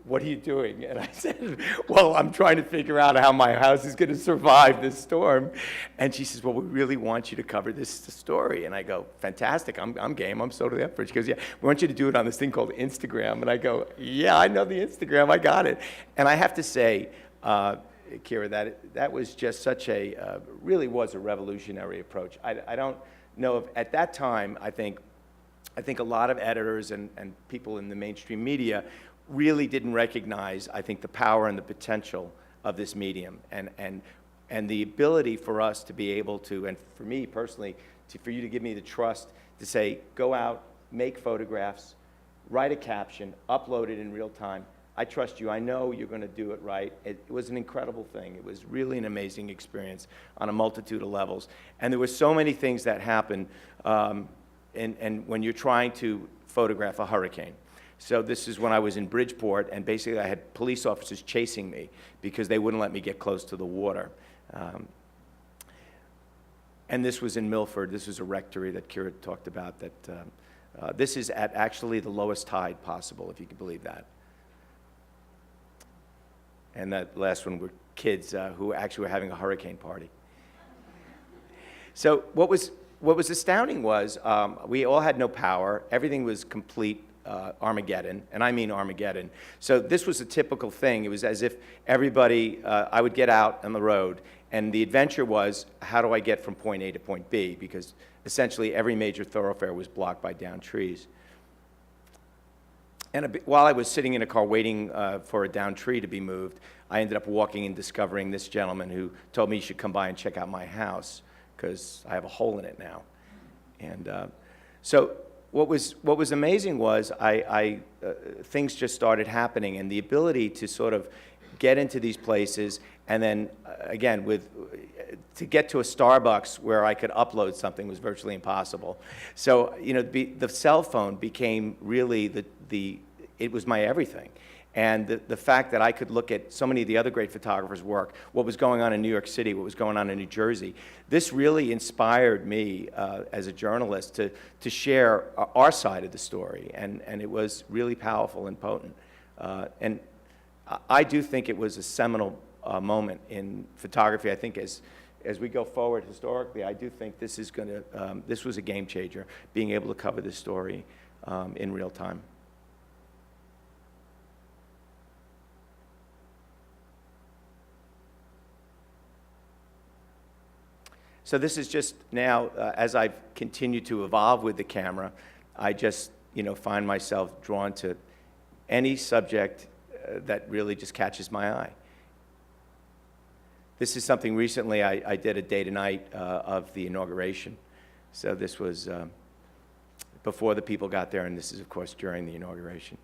Speaker 5: "What are you doing?" And I said, "Well, I'm trying to figure out how my house is going to survive this storm." And she says, "Well, we really want you to cover this story." And I go, "Fantastic, I'm game, I'm totally up for it." She goes, "Yeah, we want you to do it on this thing called Instagram." And I go, "Yeah, I know the Instagram, I got it." And I have to say, Kira, that was just such really was a revolutionary approach. I don't know if, at that time, I think a lot of editors and people in the mainstream media really didn't recognize, I think, the power and the potential of this medium. And And the ability for us to be able to, and for me personally, for you to give me the trust to say, go out, make photographs, write a caption, upload it in real time. I trust you. I know you're going to do it right. It was an incredible thing. It was really an amazing experience on a multitude of levels. And there were so many things that happened and when you're trying to photograph a hurricane. So this is when I was in Bridgeport, and basically I had police officers chasing me because they wouldn't let me get close to the water. And this was in Milford. This was a rectory that Kira talked about. This is at actually the lowest tide possible, if you can believe that. And that last one were kids who actually were having a hurricane party. So what was astounding was we all had no power. Everything was complete Armageddon, and I mean Armageddon. So this was a typical thing. It was as if everybody, I would get out on the road, and the adventure was, how do I get from point A to point B? Because essentially every major thoroughfare was blocked by downed trees. And while I was sitting in a car waiting for a downed tree to be moved, I ended up walking and discovering this gentleman who told me he should come by and check out my house because I have a hole in it now. And so what was amazing was things just started happening, and the ability to sort of get into these places, and then again to get to a Starbucks where I could upload something was virtually impossible. So the cell phone became really it was my everything. And the fact that I could look at so many of the other great photographers' work, what was going on in New York City, what was going on in New Jersey, this really inspired me as a journalist to share our side of the story. And it was really powerful and potent. And I do think it was a seminal moment in photography. I think as we go forward historically, I do think this was a game changer, being able to cover this story in real time. So this is just now, as I've continued to evolve with the camera, I just, find myself drawn to any subject that really just catches my eye. This is something recently I did a day to night of the inauguration. So this was before the people got there, and this is, of course, during the inauguration.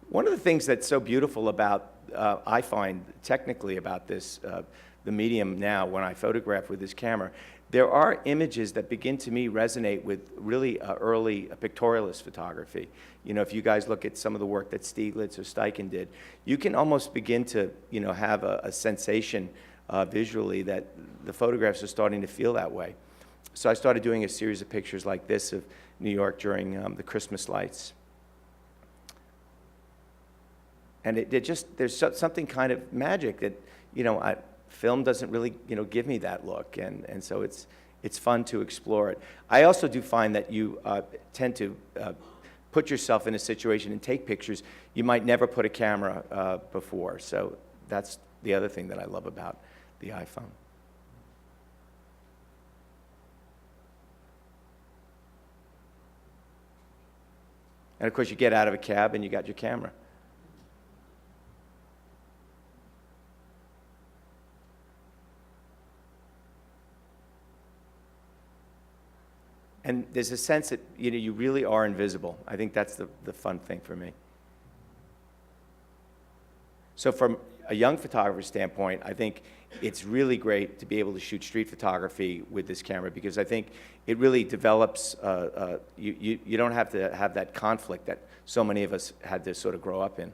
Speaker 5: One of the things that's so beautiful about, I find technically about this, the medium now, when I photograph with this camera, there are images that begin to me resonate with really early pictorialist photography. If you guys look at some of the work that Stieglitz or Steichen did, you can almost begin to, have a sensation visually that the photographs are starting to feel that way. So I started doing a series of pictures like this of New York during the Christmas lights. And there's something kind of magic that, film doesn't really, give me that look, and so it's fun to explore it. I also do find that you tend to put yourself in a situation and take pictures you might never put a camera before. So that's the other thing that I love about the iPhone. And of course, you get out of a cab and you got your camera. And there's a sense that you really are invisible. I think that's the fun thing for me. So from a young photographer's standpoint, I think it's really great to be able to shoot street photography with this camera, because I think it really develops, you don't have to have that conflict that so many of us had to sort of grow up in.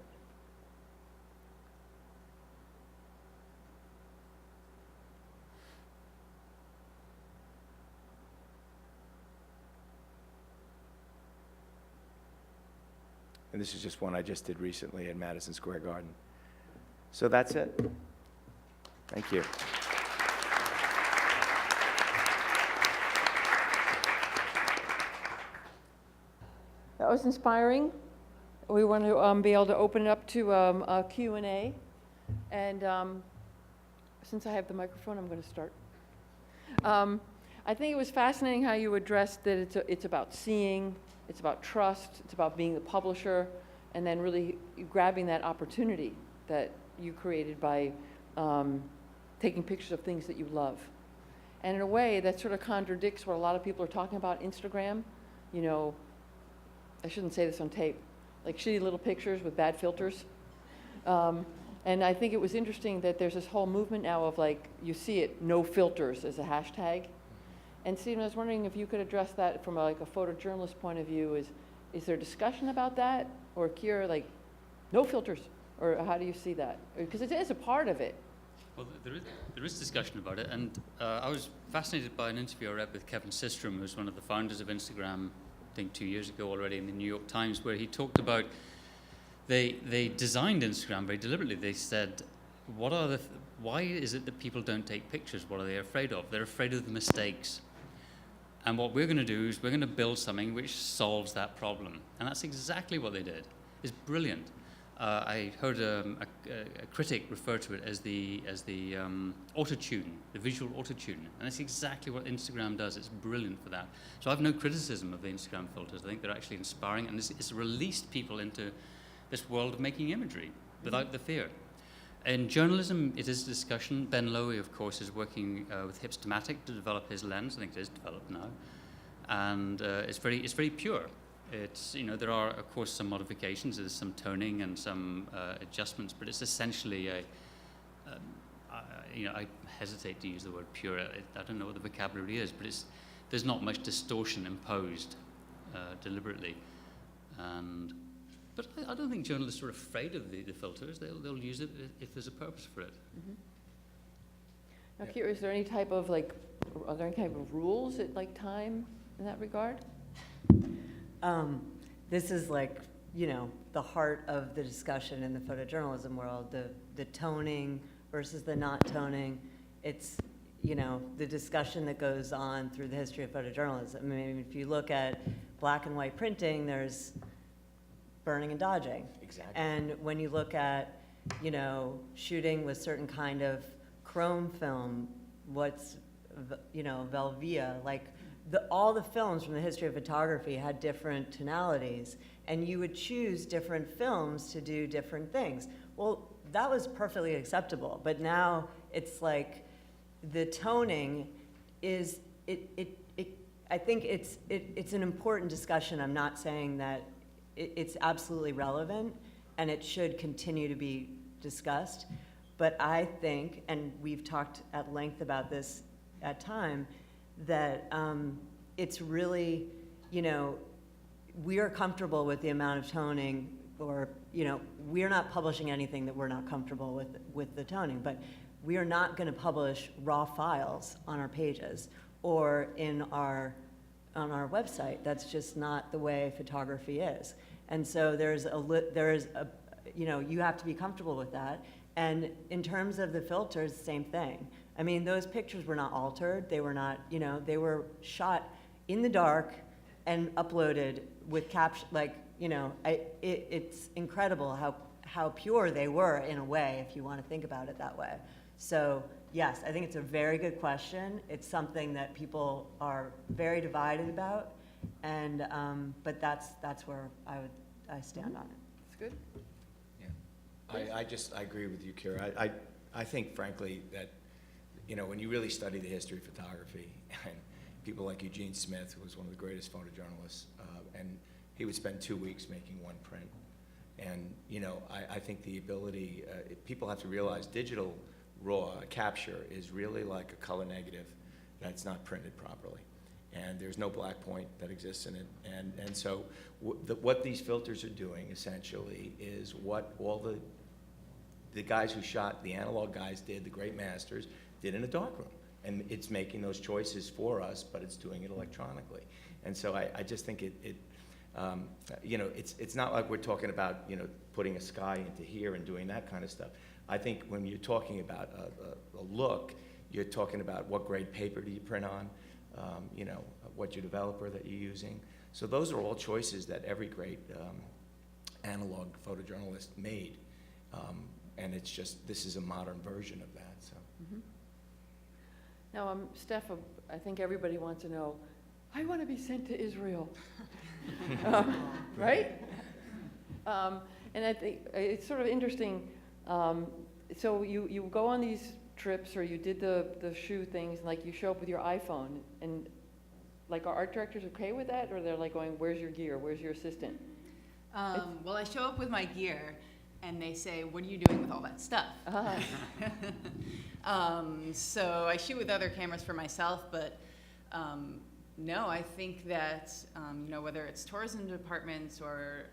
Speaker 5: And this is just one I just did recently at Madison Square Garden. So that's it. Thank you.
Speaker 1: That was inspiring. We want to be able to open it up to a Q&A. And since I have the microphone, I'm going to start. I think it was fascinating how you addressed that it's about seeing, it's about trust, it's about being the publisher, and then really grabbing that opportunity that you created by taking pictures of things that you love. And in a way, that sort of contradicts what a lot of people are talking about Instagram. You know, I shouldn't say this on tape, like shitty little pictures with bad filters. And I think it was interesting that there's this whole movement now of like, you see it, no filters as a hashtag. And Stephen, I was wondering if you could address that from like a photojournalist point of view. Is there discussion about that? Or Kira, like, no filters? Or how do you see that? Because it is a part of it.
Speaker 3: Well, there is discussion about it, and I was fascinated by an interview I read with Kevin Systrom, who's one of the founders of Instagram, I think 2 years ago already, in the New York Times, where he talked about they designed Instagram very deliberately. They said, why is it that people don't take pictures? What are they afraid of? They're afraid of the mistakes. And what we're going to do is we're going to build something which solves that problem. And that's exactly what they did. It's brilliant. I heard a critic refer to it as the autotune, the visual autotune. And that's exactly what Instagram does. It's brilliant for that. So I have no criticism of the Instagram filters. I think they're actually inspiring, and it's released people into this world of making imagery without the fear. In journalism, it is a discussion. Ben Lowy, of course, is working with Hipstamatic to develop his lens. I think it is developed now. And it's very pure. It's, you know, there are, of course, some modifications. There's some toning and some adjustments, but it's essentially I hesitate to use the word pure. I don't know what the vocabulary is, but there's not much distortion imposed deliberately. But I don't think journalists are afraid of the filters. They'll use it if there's a purpose for it.
Speaker 1: Mm-hmm. Now, Kira, is there any type of like, are there any kind of rules at like time in that regard?
Speaker 4: This is like, you know, the heart of the discussion in the photojournalism world, the toning versus the not toning. It's, you know, the discussion that goes on through the history of photojournalism. I mean, if you look at black and white printing, there's burning and dodging.
Speaker 5: Exactly.
Speaker 4: And when you look at, you know, shooting with certain kind of chrome film, what's, you know, Velvia, like all the films from the history of photography had different tonalities, and you would choose different films to do different things. Well, that was perfectly acceptable, but now it's like the toning is, I think it's an important discussion. I'm not saying that it's absolutely relevant, and it should continue to be discussed. But I think, and we've talked at length about this at time, that it's really, you know, we are comfortable with the amount of toning, or, you know, we're not publishing anything that we're not comfortable with the toning, but we are not going to publish raw files on our pages or on our website. That's just not the way photography is. And so there's a, you know, you have to be comfortable with that. And in terms of the filters, same thing. I mean, those pictures were not altered. They were not, you know, they were shot in the dark and uploaded with caption, like, you know, it's incredible how pure they were in a way, if you want to think about it that way. So yes, I think it's a very good question. It's something that people are very divided about, and but that's where I stand on it.
Speaker 1: It's good.
Speaker 5: Yeah, I agree with you, Kira. I think, frankly, that, you know, when you really study the history of photography, and people like Eugene Smith, who was one of the greatest photojournalists, and he would spend 2 weeks making one print. And, you know, I think the ability, people have to realize digital raw capture is really like a color negative that's not printed properly. And there's no black point that exists in it. And so what these filters are doing, essentially, is what all the guys who shot, the analog guys did, the great masters, did in a darkroom. And it's making those choices for us, but it's doing it electronically. And so I just think you know, it's not like we're talking about, you know, putting a sky into here and doing that kind of stuff. I think when you're talking about a look, you're talking about what grade paper do you print on, you know, what's your developer that you're using. So those are all choices that every great analog photojournalist made. And it's just, this is a modern version of that. So.
Speaker 1: Mm-hmm. Now, Steph, I think everybody wants to know, I want to be sent to Israel, right? And I think it's sort of interesting. so you go on these trips, or you did the shoe things, and like you show up with your iPhone, and like are art directors okay with that, or they're like going, where's your gear, where's your assistant?
Speaker 2: Well, I show up with my gear, and they say, what are you doing with all that stuff? So I shoot with other cameras for myself, but no, I think that whether it's tourism departments or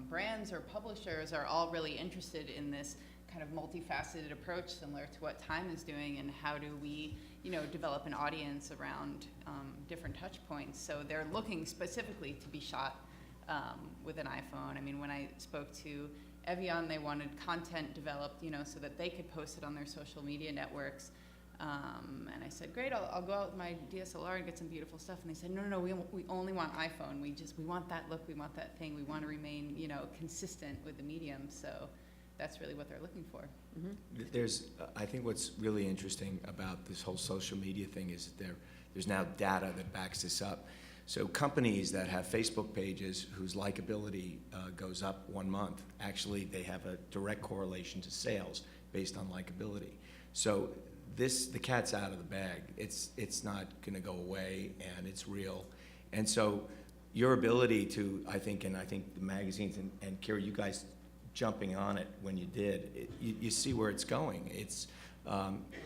Speaker 2: brands or publishers are all really interested in this kind of multifaceted approach, similar to what Time is doing, and how do we develop an audience around different touch points. So they're looking specifically to be shot with an iPhone. I mean, when I spoke to Evian, they wanted content developed, so that they could post it on their social media networks. And I said, great, I'll go out with my DSLR and get some beautiful stuff. And they said, no, we only want iPhone. We want that look, we want that thing. We want to remain, consistent with the medium. So that's really what they're looking for.
Speaker 1: Mm-hmm.
Speaker 5: There's, I think what's really interesting about this whole social media thing is that there's now data that backs this up. So companies that have Facebook pages whose likability goes up 1 month, actually they have a direct correlation to sales based on likability. So the cat's out of the bag. It's not going to go away, and it's real. And so your ability to, I think the magazines, and Kira, you guys jumping on it when you did, you see where it's going.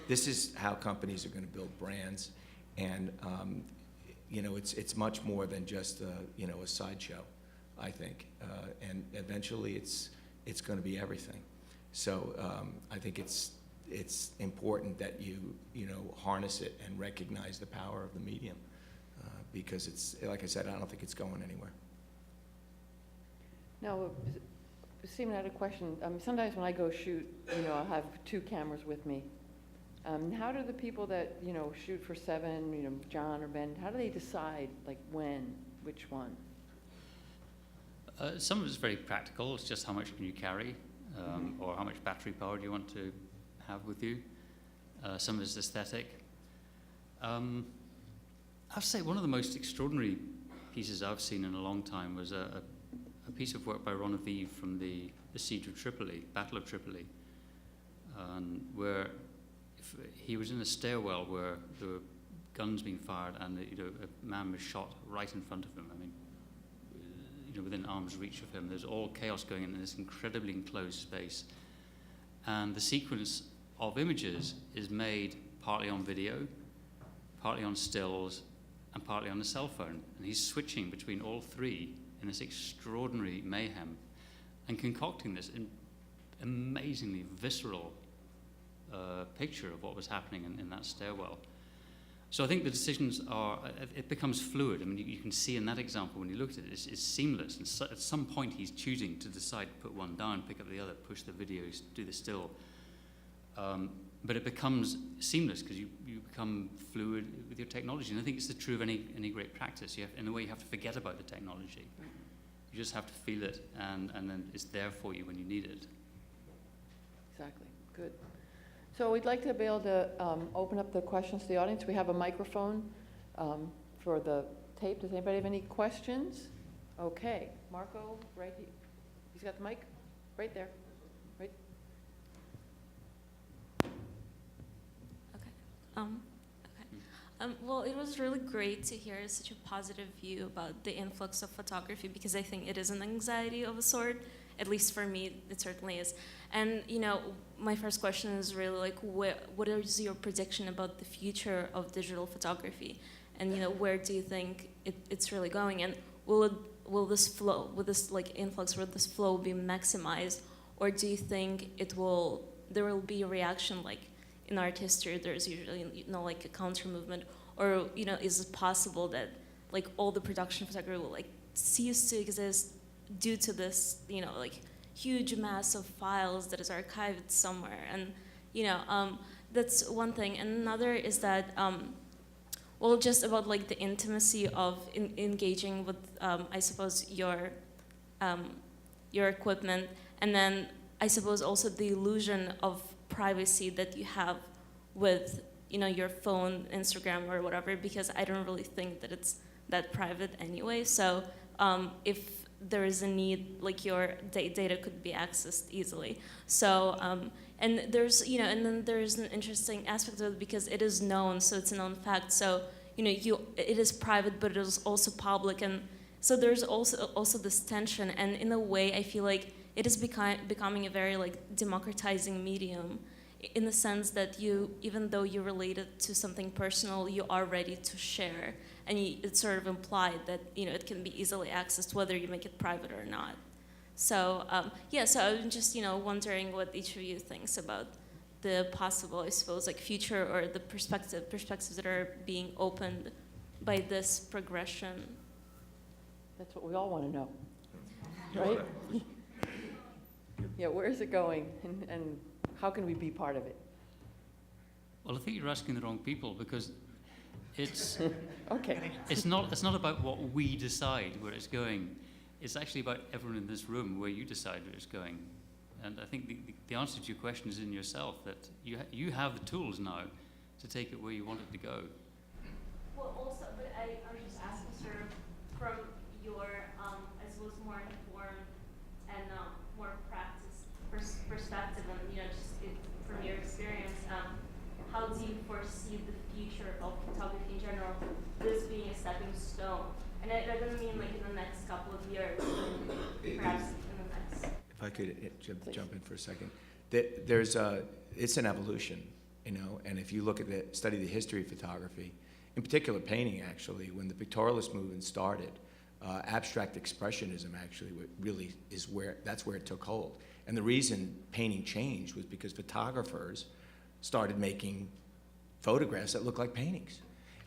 Speaker 5: This is how companies are going to build brands, and it's much more than just a sideshow, I think, and eventually it's going to be everything. So I think it's important that you harness it and recognize the power of the medium, because it's, like I said, I don't think it's going anywhere.
Speaker 1: Now, Stephen, I had a question. Sometimes when I go shoot, I'll have 2 cameras with me. How do the people that, shoot for 7, John or Ben, how do they decide, like, when, which one?
Speaker 3: Some of it's very practical. It's just how much can you carry, or how much battery power do you want to have with you. Some of it's aesthetic. I'd say one of the most extraordinary pieces I've seen in a long time was a piece of work by Ron Aviv from the Siege of Tripoli, Battle of Tripoli, where he was in a stairwell where there were guns being fired, and a man was shot right in front of him. I mean, within arm's reach of him. There's all chaos going on in this incredibly enclosed space, and the sequence of images is made partly on video, partly on stills, and partly on a cell phone. And he's switching between all 3 in this extraordinary mayhem, and concocting this amazingly visceral picture of what was happening in that stairwell. So I think the decisions it becomes fluid. I mean, you can see in that example, when you look at it, it's seamless. And so at some point, he's choosing to decide to put one down, pick up the other, push the videos, do the still. But it becomes seamless because you become fluid with your technology. And I think it's true of any great practice. In a way, you have to forget about the technology. You just have to feel it, and then it's there for you when you need it.
Speaker 1: Exactly. Good. So we'd like to be able to open up the questions to the audience. We have a microphone for the tape. Does anybody have any questions? Okay. Marco, right here. He's got the mic right there. Right.
Speaker 6: Well, it was really great to hear such a positive view about the influx of photography, because I think it is an anxiety of a sort. At least for me, it certainly is. And, my first question is really like, what is your prediction about the future of digital photography? And, where do you think it's really going? And will this flow, will this influx, will this flow be maximized? Or do you think there will be a reaction like in art history, there's usually, like a counter movement? Or, is it possible that all the production photography will cease to exist due to this, huge mass of files that is archived somewhere? And, that's one thing. And another is that, just about the intimacy of engaging with, I suppose, your equipment, and then I suppose also the illusion of privacy that you have with, your phone, Instagram, or whatever, because I don't really think that it's that private anyway. So if there is a need, like your data could be accessed easily. So, and there's, you know, and then there's an interesting aspect of it because it is known, so it's a known fact. So, you know, it is private, but it is also public, and so there's also this tension. And in a way, I feel like it is becoming a very like democratizing medium, in the sense that even though you're related to something personal, you are ready to share, and it's sort of implied that, you know, it can be easily accessed whether you make it private or not. So yeah, so I'm just, you know, wondering what each of you thinks about the possible, I suppose, like future or the perspectives that are being opened by this progression.
Speaker 1: That's what we all want to know, right? Yeah, where is it going, and how can we be part of it?
Speaker 3: Well, I think you're asking the wrong people, because it's
Speaker 1: Okay.
Speaker 3: it's not about what we decide where it's going. It's actually about everyone in this room where you decide where it's going. And I think the answer to your question is in yourself, that you have the tools now to take it where you want it to go.
Speaker 6: Well, also, but I was just asking sort of from your, I suppose, more informed and more practiced perspective, and, you know, just from your experience, how do you foresee the future of photography in general, this being a stepping stone? And I don't mean like in the next couple of years, perhaps in the next.
Speaker 5: If I could jump in for a second. It's an evolution, you know, and if you look at study the history of photography, in particular painting actually, when the pictorialist movement started, abstract expressionism actually really that's where it took hold. And the reason painting changed was because photographers started making photographs that look like paintings.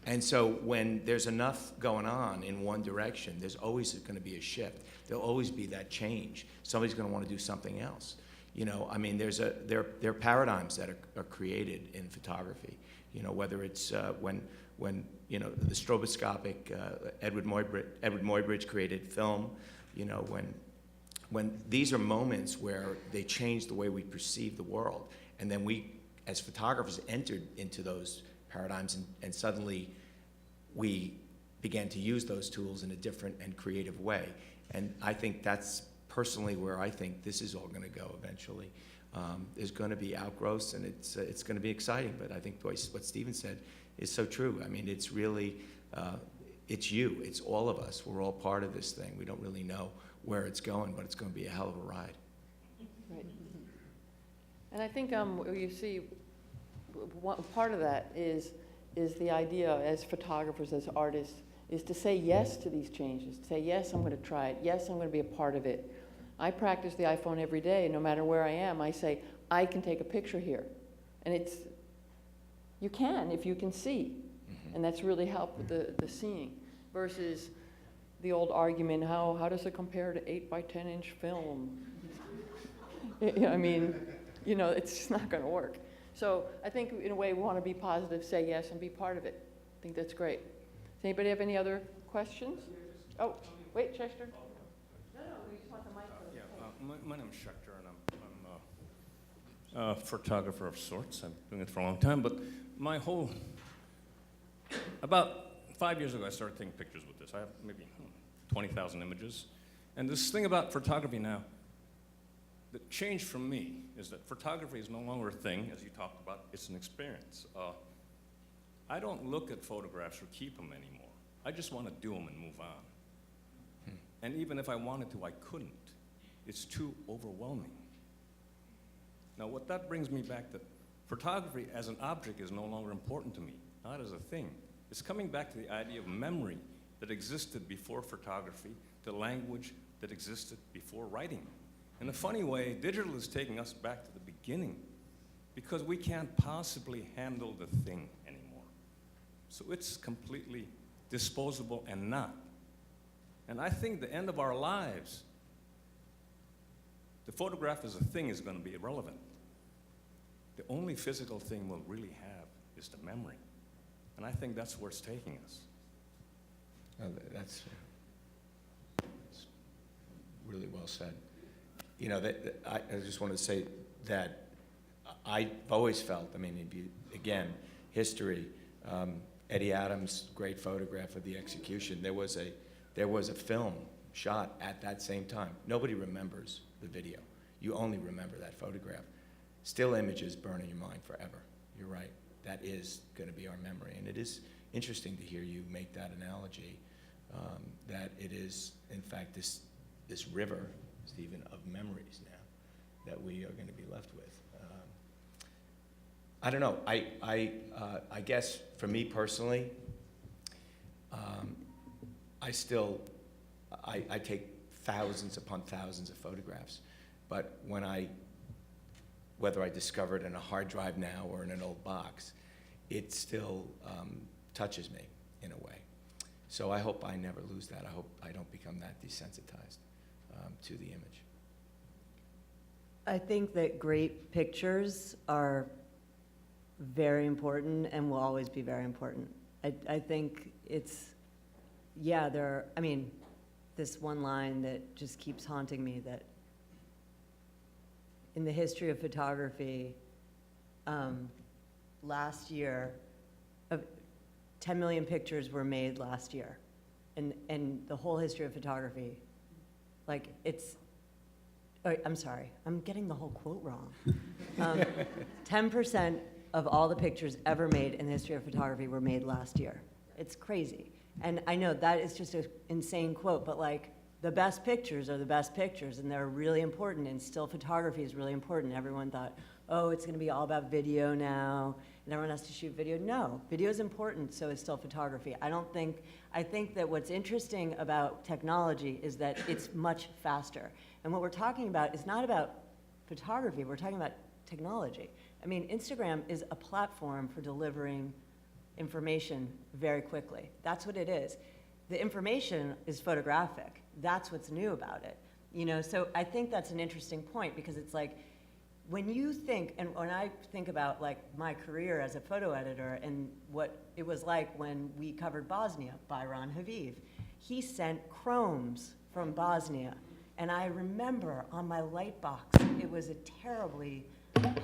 Speaker 5: And so when there's enough going on in one direction, there's always going to be a shift. There'll always be that change. Somebody's going to want to do something else. You know, I mean, there are paradigms that are created in photography. You know, whether it's when you know, the stroboscopic Edward Muybridge created film. You know, when these are moments where they change the way we perceive the world, and then we, as photographers, entered into those paradigms, and suddenly we began to use those tools in a different and creative way. And I think that's personally where I think this is all going to go eventually. There's going to be outgrowths, and it's going to be exciting. But I think what Stephen said is so true. I mean, it's really, it's you, it's all of us. We're all part of this thing. We don't really know where it's going, but it's going to be a hell of a ride.
Speaker 1: Right. And I think you see, part of that is the idea as photographers, as artists, is to say yes to these changes, to say, yes, I'm going to try it, yes, I'm going to be a part of it. I practice the iPhone every day, no matter where I am. I say, I can take a picture here. And you can if you can see. Mm-hmm. And that's really helped with the seeing, versus the old argument, how does it compare to 8x10-inch film? I mean, you know, it's just not going to work. So I think, in a way, we want to be positive, say yes, and be part of it. I think that's great. Does anybody have any other questions? Oh, wait, Chester. No, we just want the mic.
Speaker 7: My name's Schechter, and I'm a photographer of sorts. I've been doing it for a long time, but about 5 years ago, I started taking pictures with this. I have maybe 20,000 images. And this thing about photography now that changed for me is that photography is no longer a thing, as you talked about. It's an experience. I don't look at photographs or keep them anymore. I just want to do them and move on. And even if I wanted to, I couldn't. It's too overwhelming. Now, what that brings me back to, photography as an object is no longer important to me, not as a thing. It's coming back to the idea of memory that existed before photography, the language that existed before writing. In a funny way, digital is taking us back to the beginning, because we can't possibly handle the thing anymore. So it's completely disposable and not. And I think the end of our lives, the photograph as a thing is going to be irrelevant. The only physical thing we'll really have is the memory. And I think that's where it's taking us.
Speaker 5: That's really well said. You know, I just want to say that I've always felt, I mean, again, history, Eddie Adams' great photograph of the execution, there was a film shot at that same time. Nobody remembers the video. You only remember that photograph. Still images burn in your mind forever. You're right. That is going to be our memory. And it is interesting to hear you make that analogy, that it is, in fact, this river, Stephen, of memories now that we are going to be left with. I don't know. I guess for me personally, I take thousands upon thousands of photographs, but whether I discover it in a hard drive now or in an old box, it still touches me in a way. So I hope I never lose that. I hope I don't become that desensitized to the image.
Speaker 4: I think that great pictures are very important and will always be very important. I think it's, yeah, this one line that just keeps haunting me, that in the history of photography, last year, 10 million pictures were made last year. And the whole history of photography, like I'm sorry, I'm getting the whole quote wrong. 10% of all the pictures ever made in the history of photography were made last year. It's crazy. And I know that is just an insane quote, but like, the best pictures are the best pictures, and they're really important, and still photography is really important. Everyone thought, oh, it's gonna be all about video now, and everyone has to shoot video. No, video is important, so is still photography. I think that what's interesting about technology is that it's much faster. And what we're talking about is not about photography, we're talking about technology. I mean, Instagram is a platform for delivering information very quickly. That's what it is. The information is photographic. That's what's new about it. You know, so I think that's an interesting point, because it's like, when you think, and when I think about like my career as a photo editor and what it was like when we covered Bosnia by Ron Haviv, he sent chromes from Bosnia. And I remember on my light box, it was a terribly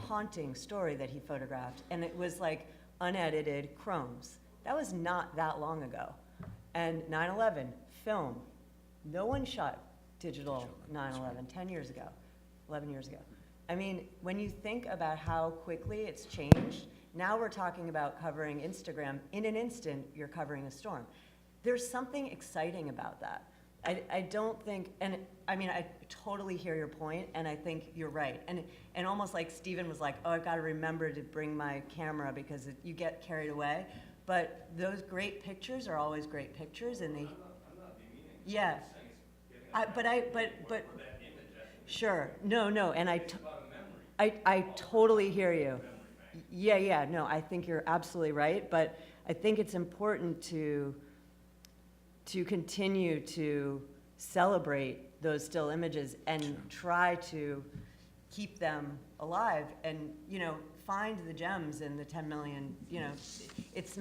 Speaker 4: haunting story that he photographed. And it was like unedited chromes. That was not that long ago. And 9/11, film. No one shot digital 9/11, 10 years ago, 11 years ago. I mean, when you think about how quickly it's changed, now we're talking about covering Instagram. In an instant, you're covering a storm. There's something exciting about that. I don't think, and I mean, I totally hear your point, and I think you're right. And almost like Stephen was like, oh, I've got to remember to bring my camera because you get carried away. But those great pictures are always great pictures, and they. I'm not demeaning. Yeah. But. Sure. No. And I totally hear you. Yeah. No, I think you're absolutely right. But I think it's important to continue to celebrate those still images and try to keep them alive, and find the gems in the 10 million. It's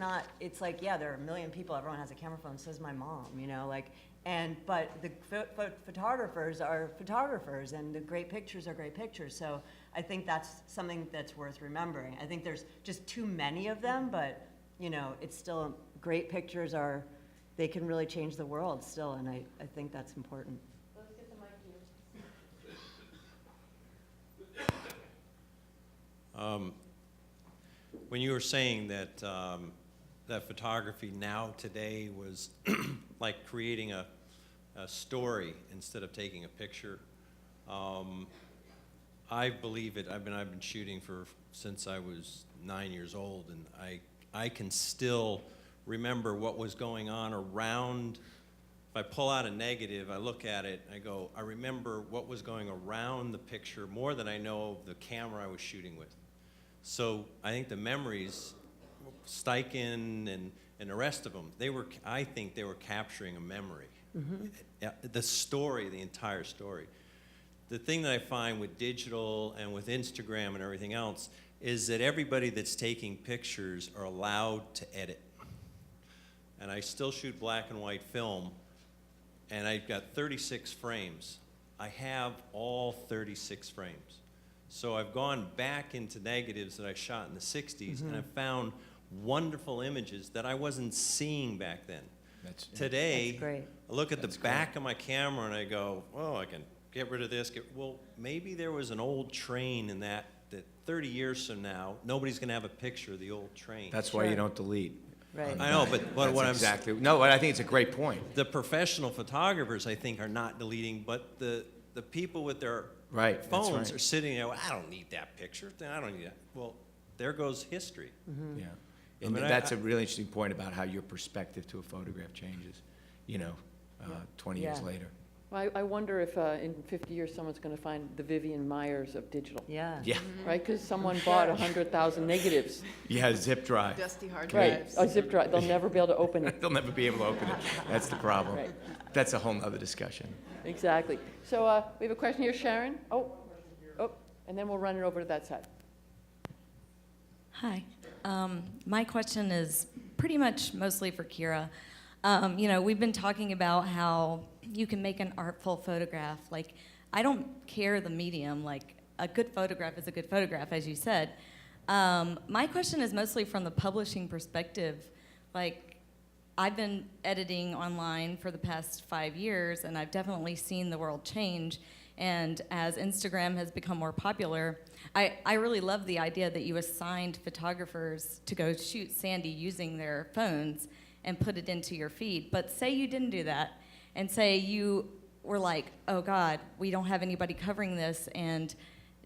Speaker 4: like, yeah, there are 1 million people, everyone has a camera phone, says my mom, but the photographers are photographers, and the great pictures are great pictures. So I think that's something that's worth remembering. I think there's just too many of them, but it's still, great pictures they can really change the world still, and I think that's important.
Speaker 1: Let's get the mic here.
Speaker 8: When you were saying that that photography now today was like creating a story instead of taking a picture, I believe it. I've been shooting since I was 9 years old, and I can still remember what was going on around. If I pull out a negative, I look at it, I go, I remember what was going around the picture more than I know of the camera I was shooting with. So I think the memories, Steichen and the rest of them, I think they were capturing a memory. Mm-hmm. The story, the entire story. The thing that I find with digital and with Instagram and everything else is that everybody that's taking pictures are allowed to edit. And I still shoot black and white film, and I've got 36 frames. I have all 36 frames. So I've gone back into negatives that I shot in the 60s, mm-hmm. and I've found wonderful images that I wasn't seeing back then. Today,
Speaker 4: That's great.
Speaker 8: I look at the back of my camera and I go, oh, I can get rid of this. Well, maybe there was an old train in that 30 years from now, nobody's going to have a picture of the old train.
Speaker 5: That's why you don't delete.
Speaker 4: Right.
Speaker 8: I know, but
Speaker 5: That's
Speaker 8: what I'm
Speaker 5: exactly. No, I think it's a great point.
Speaker 8: the professional photographers, I think, are not deleting, but the people with their
Speaker 5: Right, that's
Speaker 8: phones
Speaker 5: right.
Speaker 8: are sitting there, well, I don't need that picture. I don't need that. Well, there goes history.
Speaker 5: Yeah.
Speaker 8: I
Speaker 5: And
Speaker 8: mean,
Speaker 5: that's a really interesting point about how your perspective to a photograph changes, 20 years
Speaker 4: Yeah.
Speaker 5: later.
Speaker 1: Well, I wonder if in 50 years someone's going to find the Vivian Myers of digital,
Speaker 4: Yeah.
Speaker 5: Yeah.
Speaker 1: right? Because someone bought 100,000 negatives,
Speaker 5: Yeah, zip drive.
Speaker 2: Dusty hard
Speaker 1: right?
Speaker 2: drives.
Speaker 1: A zip drive. They'll never be able to open it.
Speaker 5: They'll never be able to open it. That's the problem.
Speaker 1: Right.
Speaker 5: That's a whole nother discussion.
Speaker 1: Exactly. So we have a question here, Sharon. Oh, and then we'll run it over to that side.
Speaker 9: Hi. My question is pretty much mostly for Kira. We've been talking about how you can make an artful photograph. Like, I don't care the medium. Like, a good photograph is a good photograph, as you said. My question is mostly from the publishing perspective. Like, I've been editing online for the past 5 years, and I've definitely seen the world change. And as Instagram has become more popular, I really love the idea that you assigned photographers to go shoot Sandy using their phones and put it into your feed. But say you didn't do that, and say you were like, oh God, we don't have anybody covering this, and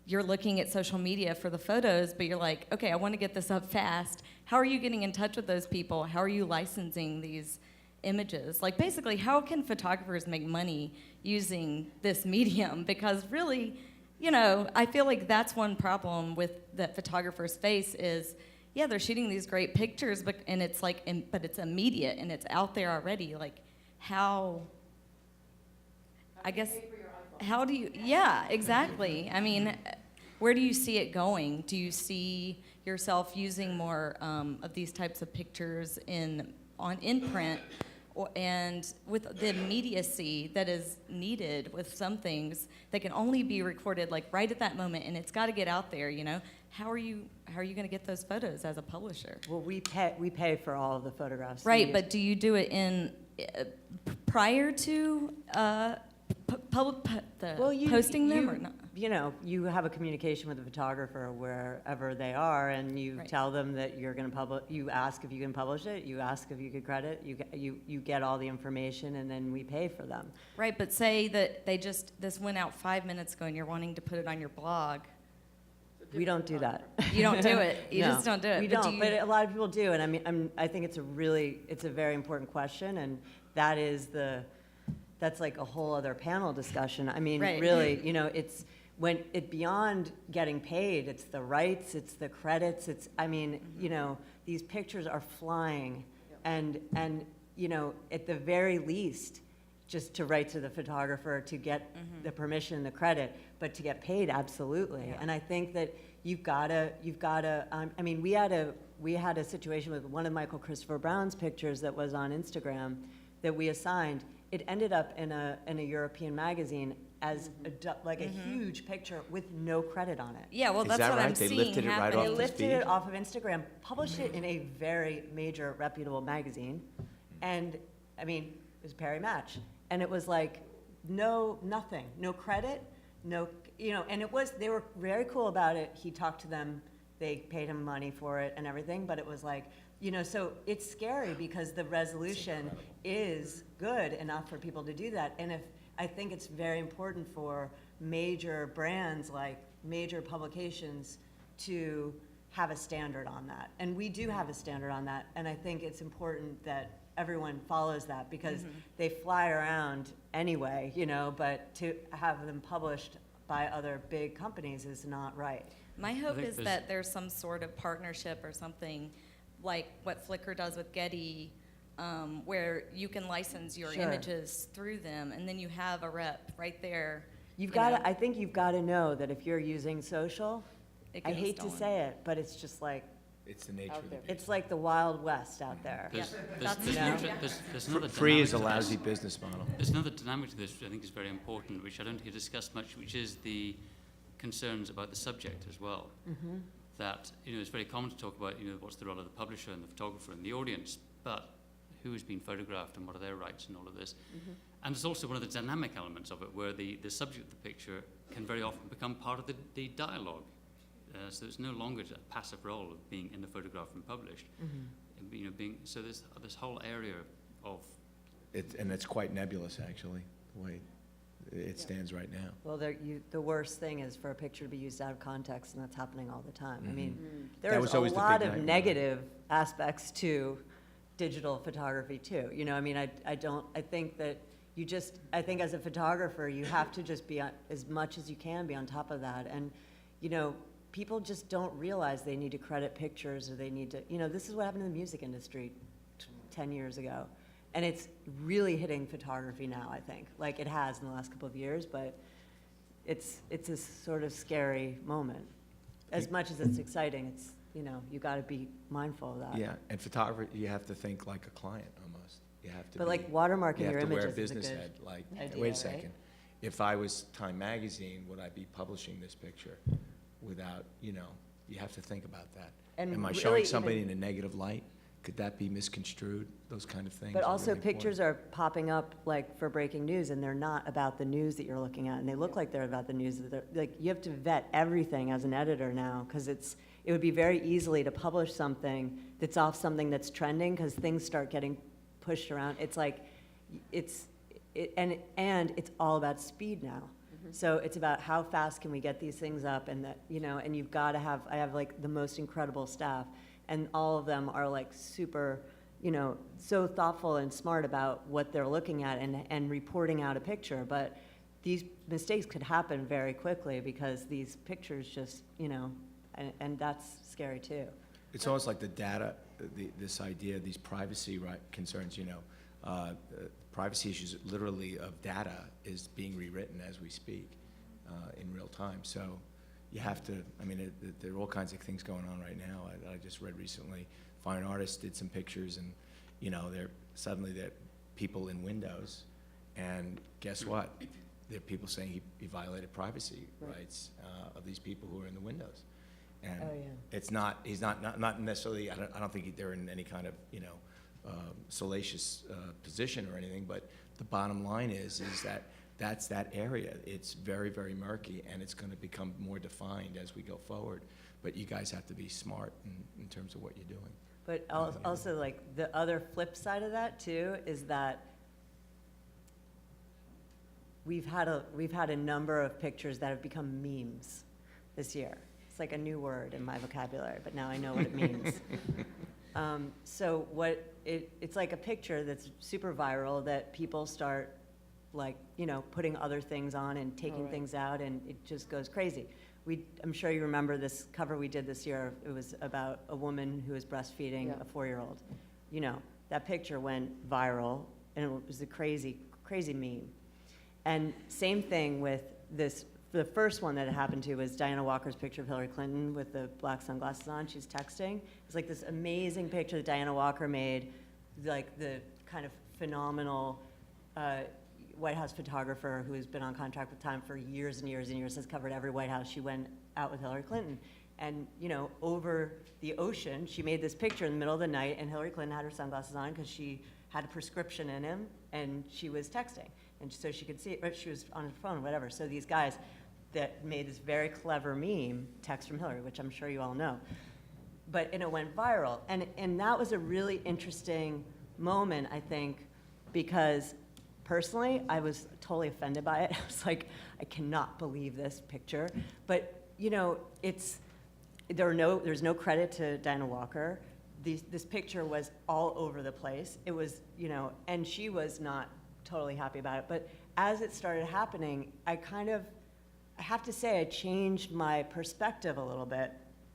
Speaker 9: you're looking at social media for the photos, but you're like, okay, I want to get this up fast. How are you getting in touch with those people? How are you licensing these images? Like, basically, how can photographers make money using this medium? Because really, I feel like that's one problem that photographers face is, yeah, they're shooting these great pictures, but it's immediate and it's out there already. Like, how do you, yeah, exactly. I mean, where do you see it going? Do you see yourself using more of these types of pictures in print, and with the immediacy that is needed with some things that can only be recorded like right at that moment, and it's got to get out there, How are you going to get those photos as a publisher?
Speaker 4: Well, we pay for all of the photographs.
Speaker 9: Right, but do you do it prior to posting them or not?
Speaker 4: You have a communication with the photographer wherever they are, and you
Speaker 9: Right.
Speaker 4: tell them that you're going to publish. You ask if you can publish it. You ask if you could credit. You get all the information, and then we pay for them.
Speaker 9: Right, but say that this went out 5 minutes ago and you're wanting to put it on your blog.
Speaker 4: We don't do that.
Speaker 9: You don't do it. You
Speaker 4: No,
Speaker 9: just don't do it.
Speaker 4: We
Speaker 9: But
Speaker 4: don't, but a lot of people do, and I think it's a very important question, and that's like a whole other panel discussion. I mean,
Speaker 9: Right.
Speaker 4: really, it's beyond getting paid. It's the rights, it's the credits. These pictures are flying, and at the very least, just to write to the photographer to get the permission, the credit, but to get paid, absolutely.
Speaker 9: Yeah.
Speaker 4: And I think that you've gotta. We had a situation with one of Michael Christopher Brown's pictures that was on Instagram that we assigned. It ended up in a European magazine as a huge picture with no credit on it.
Speaker 9: Yeah, well,
Speaker 5: Is
Speaker 9: that's
Speaker 5: that
Speaker 9: what I'm
Speaker 5: right? They
Speaker 9: seeing
Speaker 5: lifted it right
Speaker 9: happening.
Speaker 5: off
Speaker 4: They
Speaker 5: the
Speaker 4: lifted
Speaker 5: feed?
Speaker 4: it off of Instagram, published it in a very major, reputable magazine, and it was Perry Match, and it was like nothing, no credit, no, and they were very cool about it. He talked to them, they paid him money for it and everything, but it was like, so it's scary because the resolution is good enough for people to do that, and I think it's very important for major brands, like major publications, to have a standard on that. And we do have a standard on that, and I think it's important that everyone follows that because they fly around anyway, but to have them published by other big companies is not right.
Speaker 9: My hope
Speaker 3: think
Speaker 9: is
Speaker 3: there's-
Speaker 9: that there's some sort of partnership or something like what Flickr does with Getty, where you can license your
Speaker 4: Sure.
Speaker 9: images through them, and then you have a rep right there.
Speaker 4: I think you've got to know that if you're using social,
Speaker 9: It
Speaker 4: I
Speaker 9: can be
Speaker 4: hate to
Speaker 9: stolen.
Speaker 4: say it, but it's just like,
Speaker 5: It's the nature
Speaker 1: Out
Speaker 5: of the
Speaker 1: there.
Speaker 5: beast.
Speaker 4: it's like the Wild West out there.
Speaker 3: There's,
Speaker 9: Yeah,
Speaker 3: there's,
Speaker 9: that's-
Speaker 3: there's,
Speaker 4: Yeah.
Speaker 3: another- there's another
Speaker 5: Free is a
Speaker 3: dynamic to
Speaker 5: lousy
Speaker 3: this.
Speaker 5: business model.
Speaker 3: There's another dynamic to this which I think is very important, which I don't hear discussed much, which is the concerns about the subject as well. That, it's very common to talk about, what's the role of the publisher and the photographer and the audience, but who has been photographed and what are their rights and all of this. And there's also one of the dynamic elements of it where the subject of the picture can very often become part of the dialogue. So it's no longer a passive role of being in the photograph and published. So there's this whole area of...
Speaker 5: And it's quite nebulous, actually, the way it stands right now.
Speaker 4: Well, the worst thing is for a picture to be used out of context, and that's happening all the time. I mean,
Speaker 5: That
Speaker 4: there's
Speaker 5: was
Speaker 4: a
Speaker 5: always the
Speaker 4: lot
Speaker 5: big
Speaker 4: of
Speaker 5: nightmare.
Speaker 4: negative aspects to digital photography too. I mean, I think that I think as a photographer, you have to just be as much as you can be on top of that. And, people just don't realize they need to credit pictures, or they need to, this is what happened in the music industry 10 years ago. And it's really hitting photography now, I think. Like it has in the last couple of years, but it's a sort of scary moment. As much as it's exciting, it's, you gotta be mindful of that.
Speaker 5: Yeah, and photography, you have to think like a client almost. You have to
Speaker 4: But
Speaker 5: be-
Speaker 4: like watermarking
Speaker 5: you
Speaker 4: your
Speaker 5: have to wear a
Speaker 4: images is a
Speaker 5: business
Speaker 4: good
Speaker 5: head, like,
Speaker 4: idea,
Speaker 5: wait a
Speaker 4: right?
Speaker 5: second. If I was Time Magazine, would I be publishing this picture without, you have to think about that.
Speaker 4: And
Speaker 5: Am I
Speaker 4: really
Speaker 5: showing somebody
Speaker 4: even-
Speaker 5: in a negative light? Could that be misconstrued? Those kind of things.
Speaker 4: But
Speaker 5: are
Speaker 4: also
Speaker 5: really
Speaker 4: pictures are popping up like for breaking news, and they're not about the news that you're looking at, and they look like they're about the news. Like you have to vet everything as an editor now, because it would be very easily to publish something that's off something that's trending, because things start getting pushed around. It's like, and it's all about speed now. So it's about how fast can we get these things up, and that, and you've got to have, I have like the most incredible staff, and all of them are like super, so thoughtful and smart about what they're looking at and reporting out a picture. But these mistakes could happen very quickly because these pictures just, and that's scary too.
Speaker 5: It's almost like the data, this idea, these privacy concerns, privacy issues literally of data is being rewritten as we speak in real time. So you have to, there are all kinds of things going on right now. I just read recently, fine artists did some pictures, and suddenly they're people in Windows, and guess what? There are people saying he violated privacy rights of these people who are in the Windows. And it's not, he's not necessarily, I don't think they're in any kind of, salacious position or anything, but the bottom line is that's that area. It's very, very murky, and it's going to become more defined as we go forward. But you guys have to be smart in terms of what you're doing.
Speaker 4: But also, like, the other flip side of that too is that we've had a number of pictures that have become memes this year. It's like a new word in my vocabulary, but now I know what it means. So it's like a picture that's super viral that people start, like, putting other things on and taking things out, and it just goes crazy. I'm sure you remember this cover we did this year. It was about a woman who was breastfeeding a 4-year-old. That picture went viral, and it was a crazy, crazy meme. And same thing with this. The first one that it happened to was Diana Walker's picture of Hillary Clinton with the black sunglasses on. She's texting. It's like this amazing picture that Diana Walker made, like the kind of phenomenal White House photographer who's been on contract with Time for years and years and years, has covered every White House. She went out with Hillary Clinton. And, over the ocean, she made this picture in the middle of the night, and Hillary Clinton had her sunglasses on because she had a prescription in him, and she was texting. And so she could see it, but she was on her phone, whatever. So these guys that made this very clever meme, text from Hillary, which I'm sure you all know. And it went viral. And that was a really interesting moment, I think, because personally, I was totally offended by it. I was like, I cannot believe this picture. But, there's no credit to Diana Walker. This picture was all over the place. It was, and she was not totally happy about it. But as it started happening, I have to say I changed my perspective a little bit.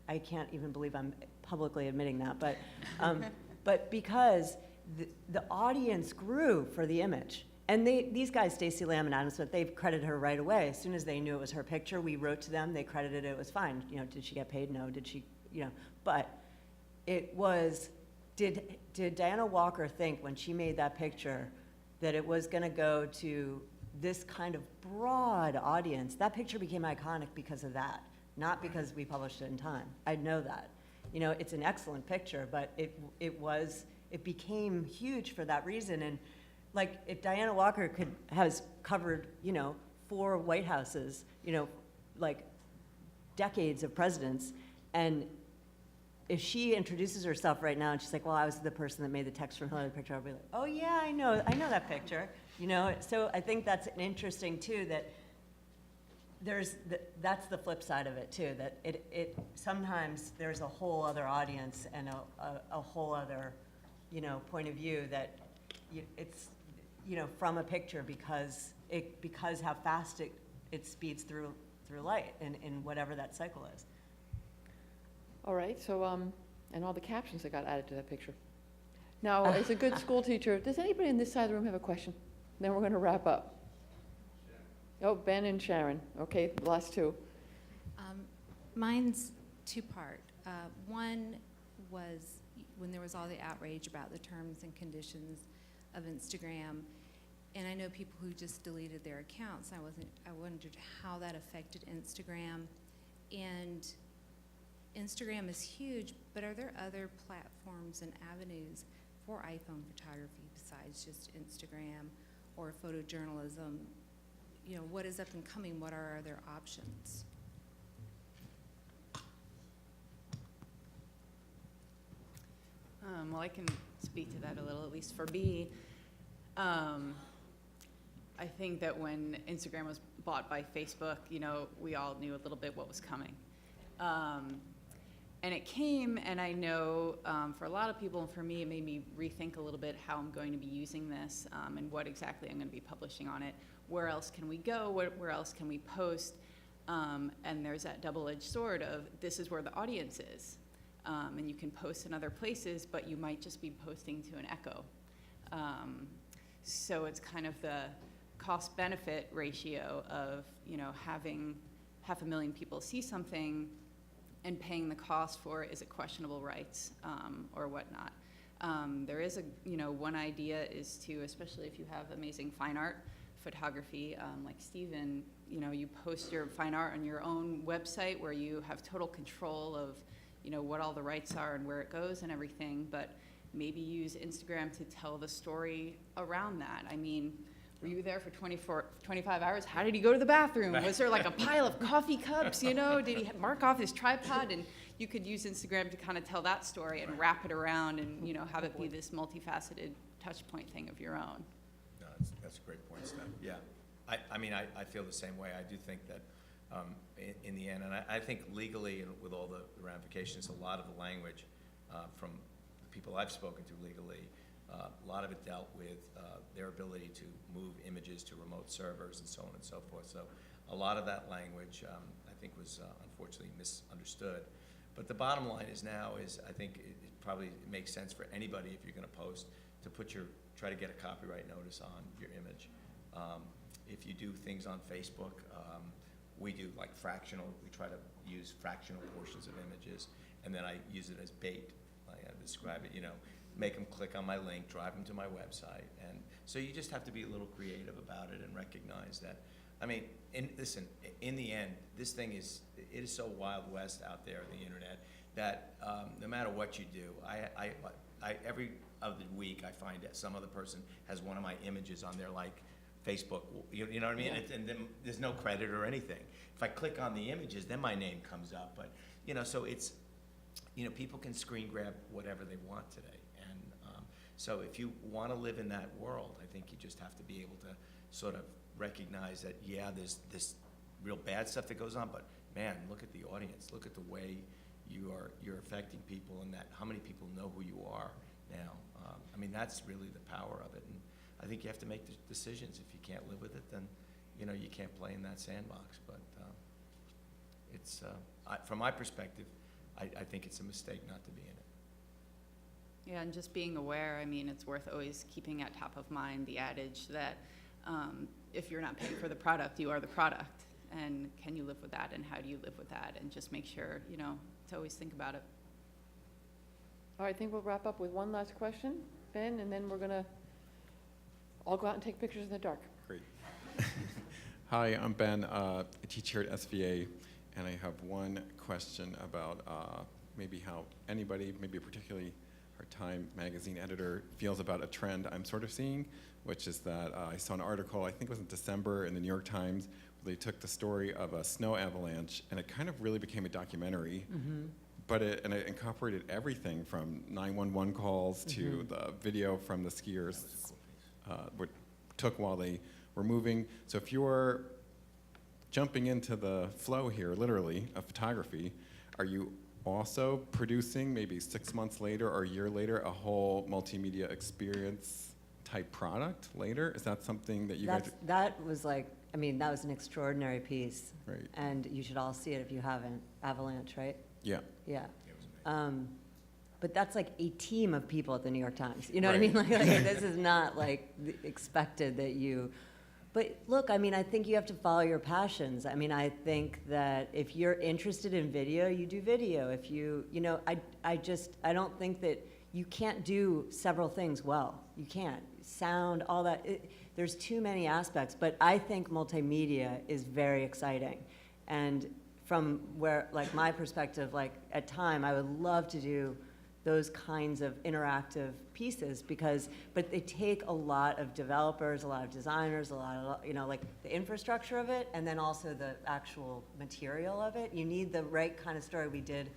Speaker 4: I can't even believe I'm publicly admitting that, but because the audience grew for the image. And these guys, Stacey Lamb and Adam Smith, they've credited her right away. As soon as they knew it was her picture, we wrote to them, they credited it, it was fine. Did she get paid? No. Did she, but it was, did Diana Walker think when she made that picture that it was gonna go to this kind of broad audience? That picture became iconic because of that, not because we published it in Time. I know that. It's an excellent picture, but it was it became huge for that reason. And like, if Diana Walker has covered, 4 White Houses, like decades of presidents, and if she introduces herself right now and she's like, well, I was the person that made the text from Hillary picture, I'll be like, oh yeah, I know that picture. So I think that's an interesting too, that that's the flip side of it too, that it sometimes there's a whole other audience and a whole other, point of view that it's, from a picture because how fast it speeds through light in whatever that cycle is.
Speaker 1: All right, so, and all the captions that got added to that picture. Now, as a good school teacher, does anybody in this side of the room have a question? Then we're going to wrap up. Oh, Ben and Sharon. Okay, the last 2.
Speaker 10: Mine's 2-part. One was when there was all the outrage about the terms and conditions of Instagram, and I know people who just deleted their accounts. I wondered how that affected Instagram, and Instagram is huge, but are there other platforms and avenues for iPhone photography besides just Instagram or photojournalism? What is up and coming? What are other options?
Speaker 2: Well, I can speak to that a little, at least for me. I think that when Instagram was bought by Facebook, we all knew a little bit what was coming. And it came, and I know for a lot of people, and for me, it made me rethink a little bit how I'm going to be using this and what exactly I'm going to be publishing on it. Where else can we go? Where else can we post? And there's that double-edged sword of this is where the audience is. And you can post in other places, but you might just be posting to an echo. So it's kind of the cost-benefit ratio of having 500,000 people see something and paying the cost for is it questionable rights or whatnot. There is one idea is to, especially if you have amazing fine art photography, like Stephen, you post your fine art on your own website where you have total control of what all the rights are and where it goes and everything, but maybe use Instagram to tell the story around that. I mean, were you there for 25 hours? How did he go to the bathroom? Was there like a pile of coffee cups, Did he mark off his tripod? And you could use Instagram to kind of tell that story and wrap it around and, have it be this multifaceted touch point thing of your own.
Speaker 5: No, that's a great point, Steph. Yeah. I feel the same way. I do think that in the end, and I think legally and with all the ramifications, a lot of the language from the people I've spoken to legally, a lot of it dealt with their ability to move images to remote servers and so on and so forth. So a lot of that language, I think, was unfortunately misunderstood. But the bottom line is I think it probably makes sense for anybody, if you're going to post, to try to get a copyright notice on your image. If you do things on Facebook, we do like fractional. We try to use fractional portions of images, and then I use it as bait. I describe it, make them click on my link, drive them to my website. And so you just have to be a little creative about it and recognize that. Listen, in the end, this thing it is so Wild West out there on the internet that no matter what you do, every other week I find that some other person has one of my images on their Facebook, you know what I mean?
Speaker 1: Yeah.
Speaker 5: And then there's no credit or anything. If I click on the images, then my name comes up. But, so it's, people can screen grab whatever they want today. And so if you want to live in that world, I think you just have to be able to sort of recognize that, yeah, there's this real bad stuff that goes on, but man, look at the audience. Look at the way you're affecting people and that how many people know who you are now. That's really the power of it. And I think you have to make the decisions. If you can't live with it, then you can't play in that sandbox. But it's from my perspective, I think it's a mistake not to be in it.
Speaker 2: Yeah, and just being aware, it's worth always keeping at top of mind the adage that if you're not paying for the product, you are the product. And can you live with that, and how do you live with that? And just make sure, to always think about it.
Speaker 1: All right, I think we'll wrap up with one last question, Ben, and then we're going to all go out and take pictures in the dark.
Speaker 11: Great. Hi, I'm Ben, a teacher at SVA, and I have one question about maybe how anybody, maybe particularly or Time magazine editor feels about a trend I'm sort of seeing, which is that I saw an article, I think it was in December, in the New York Times, where they took the story of a snow avalanche, and it kind of really became a documentary. But it incorporated everything from 911 calls to the video from the skiers took while they were moving. So if you're jumping into the flow here, literally, of photography, are you also producing maybe 6 months later or a year later a whole multimedia experience type product later? Is that something that you guys?
Speaker 4: That was like, I mean, that was an extraordinary piece.
Speaker 11: Right.
Speaker 4: And you should all see it if you haven't. Avalanche, right?
Speaker 11: Yeah.
Speaker 4: Yeah. But that's like a team of people at the New York Times. You know what I
Speaker 11: Right.
Speaker 4: mean? Like this is not like expected that you. But look, I mean, I think you have to follow your passions. I mean, I think that if you're interested in video, you do video. If you know, I don't think that you can't do several things well. You can't. Sound, all that. There's too many aspects. But I think multimedia is very exciting. And from where, like, my perspective, like, at Time, I would love to do those kinds of interactive pieces but they take a lot of developers, a lot of designers, a lot of, you know, like the infrastructure of it, and then also the actual material of it. You need the right kind of story. We did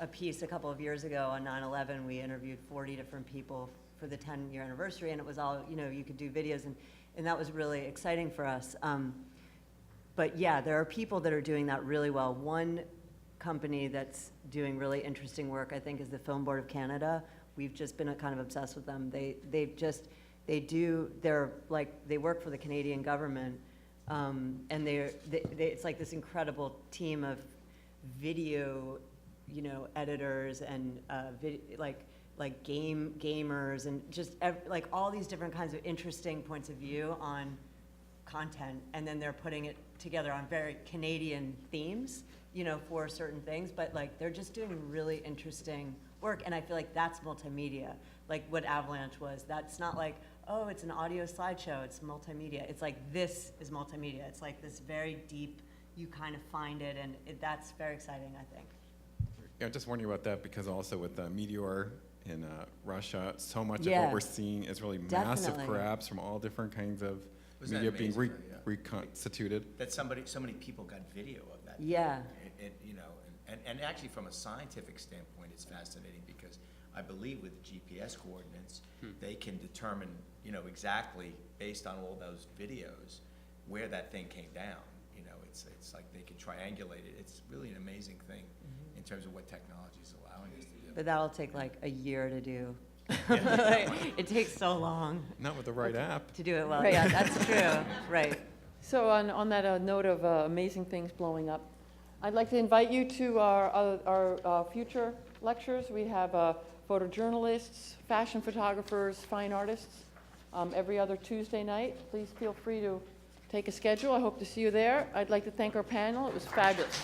Speaker 4: a piece a couple of years ago on 9/11. We interviewed 40 different people for the 10-year anniversary, and it was all, you know, you could do videos, and that was really exciting for us. But yeah, there are people that are doing that really well. One company that's doing really interesting work, I think, is the Film Board of Canada. We've just been kind of obsessed with them. They work for the Canadian government, and it's like this incredible team of video, you know, editors and gamers and just like all these different kinds of interesting points of view on content, and then they're putting it together on very Canadian themes, you know, for certain things, but like they're just doing really interesting work, and I feel like that's multimedia, like what Avalanche was. That's not like, oh, it's an audio slideshow, it's multimedia. It's like, this is multimedia. It's like this very deep, you kind of find it, and that's very exciting, I think.
Speaker 11: Yeah, I'm just warning you about that because also with Meteor in Russia, so much of
Speaker 4: Yeah.
Speaker 11: what we're seeing is really massive
Speaker 4: Definitely.
Speaker 11: grabs from all different kinds of
Speaker 5: Wasn't that
Speaker 11: media being
Speaker 5: amazing, though? Yeah.
Speaker 11: reconstituted.
Speaker 5: That so many people got video of that.
Speaker 4: Yeah.
Speaker 5: You know, and actually from a scientific standpoint, it's fascinating because I believe with GPS coordinates, they can determine, you know, exactly based on all those videos where that thing came down. You know, it's like they can triangulate it. It's really an amazing thing in terms of what technology is allowing us to do.
Speaker 4: But that'll take like a year to do. Like, it takes so long
Speaker 11: Not with the right app.
Speaker 4: to do it well.
Speaker 1: Right.
Speaker 4: Yeah, that's true. Right.
Speaker 1: So on that note of amazing things blowing up, I'd like to invite you to our future lectures. We have photojournalists, fashion photographers, fine artists every other Tuesday night. Please feel free to take a schedule. I hope to see you there. I'd like to thank our panel. It was fabulous.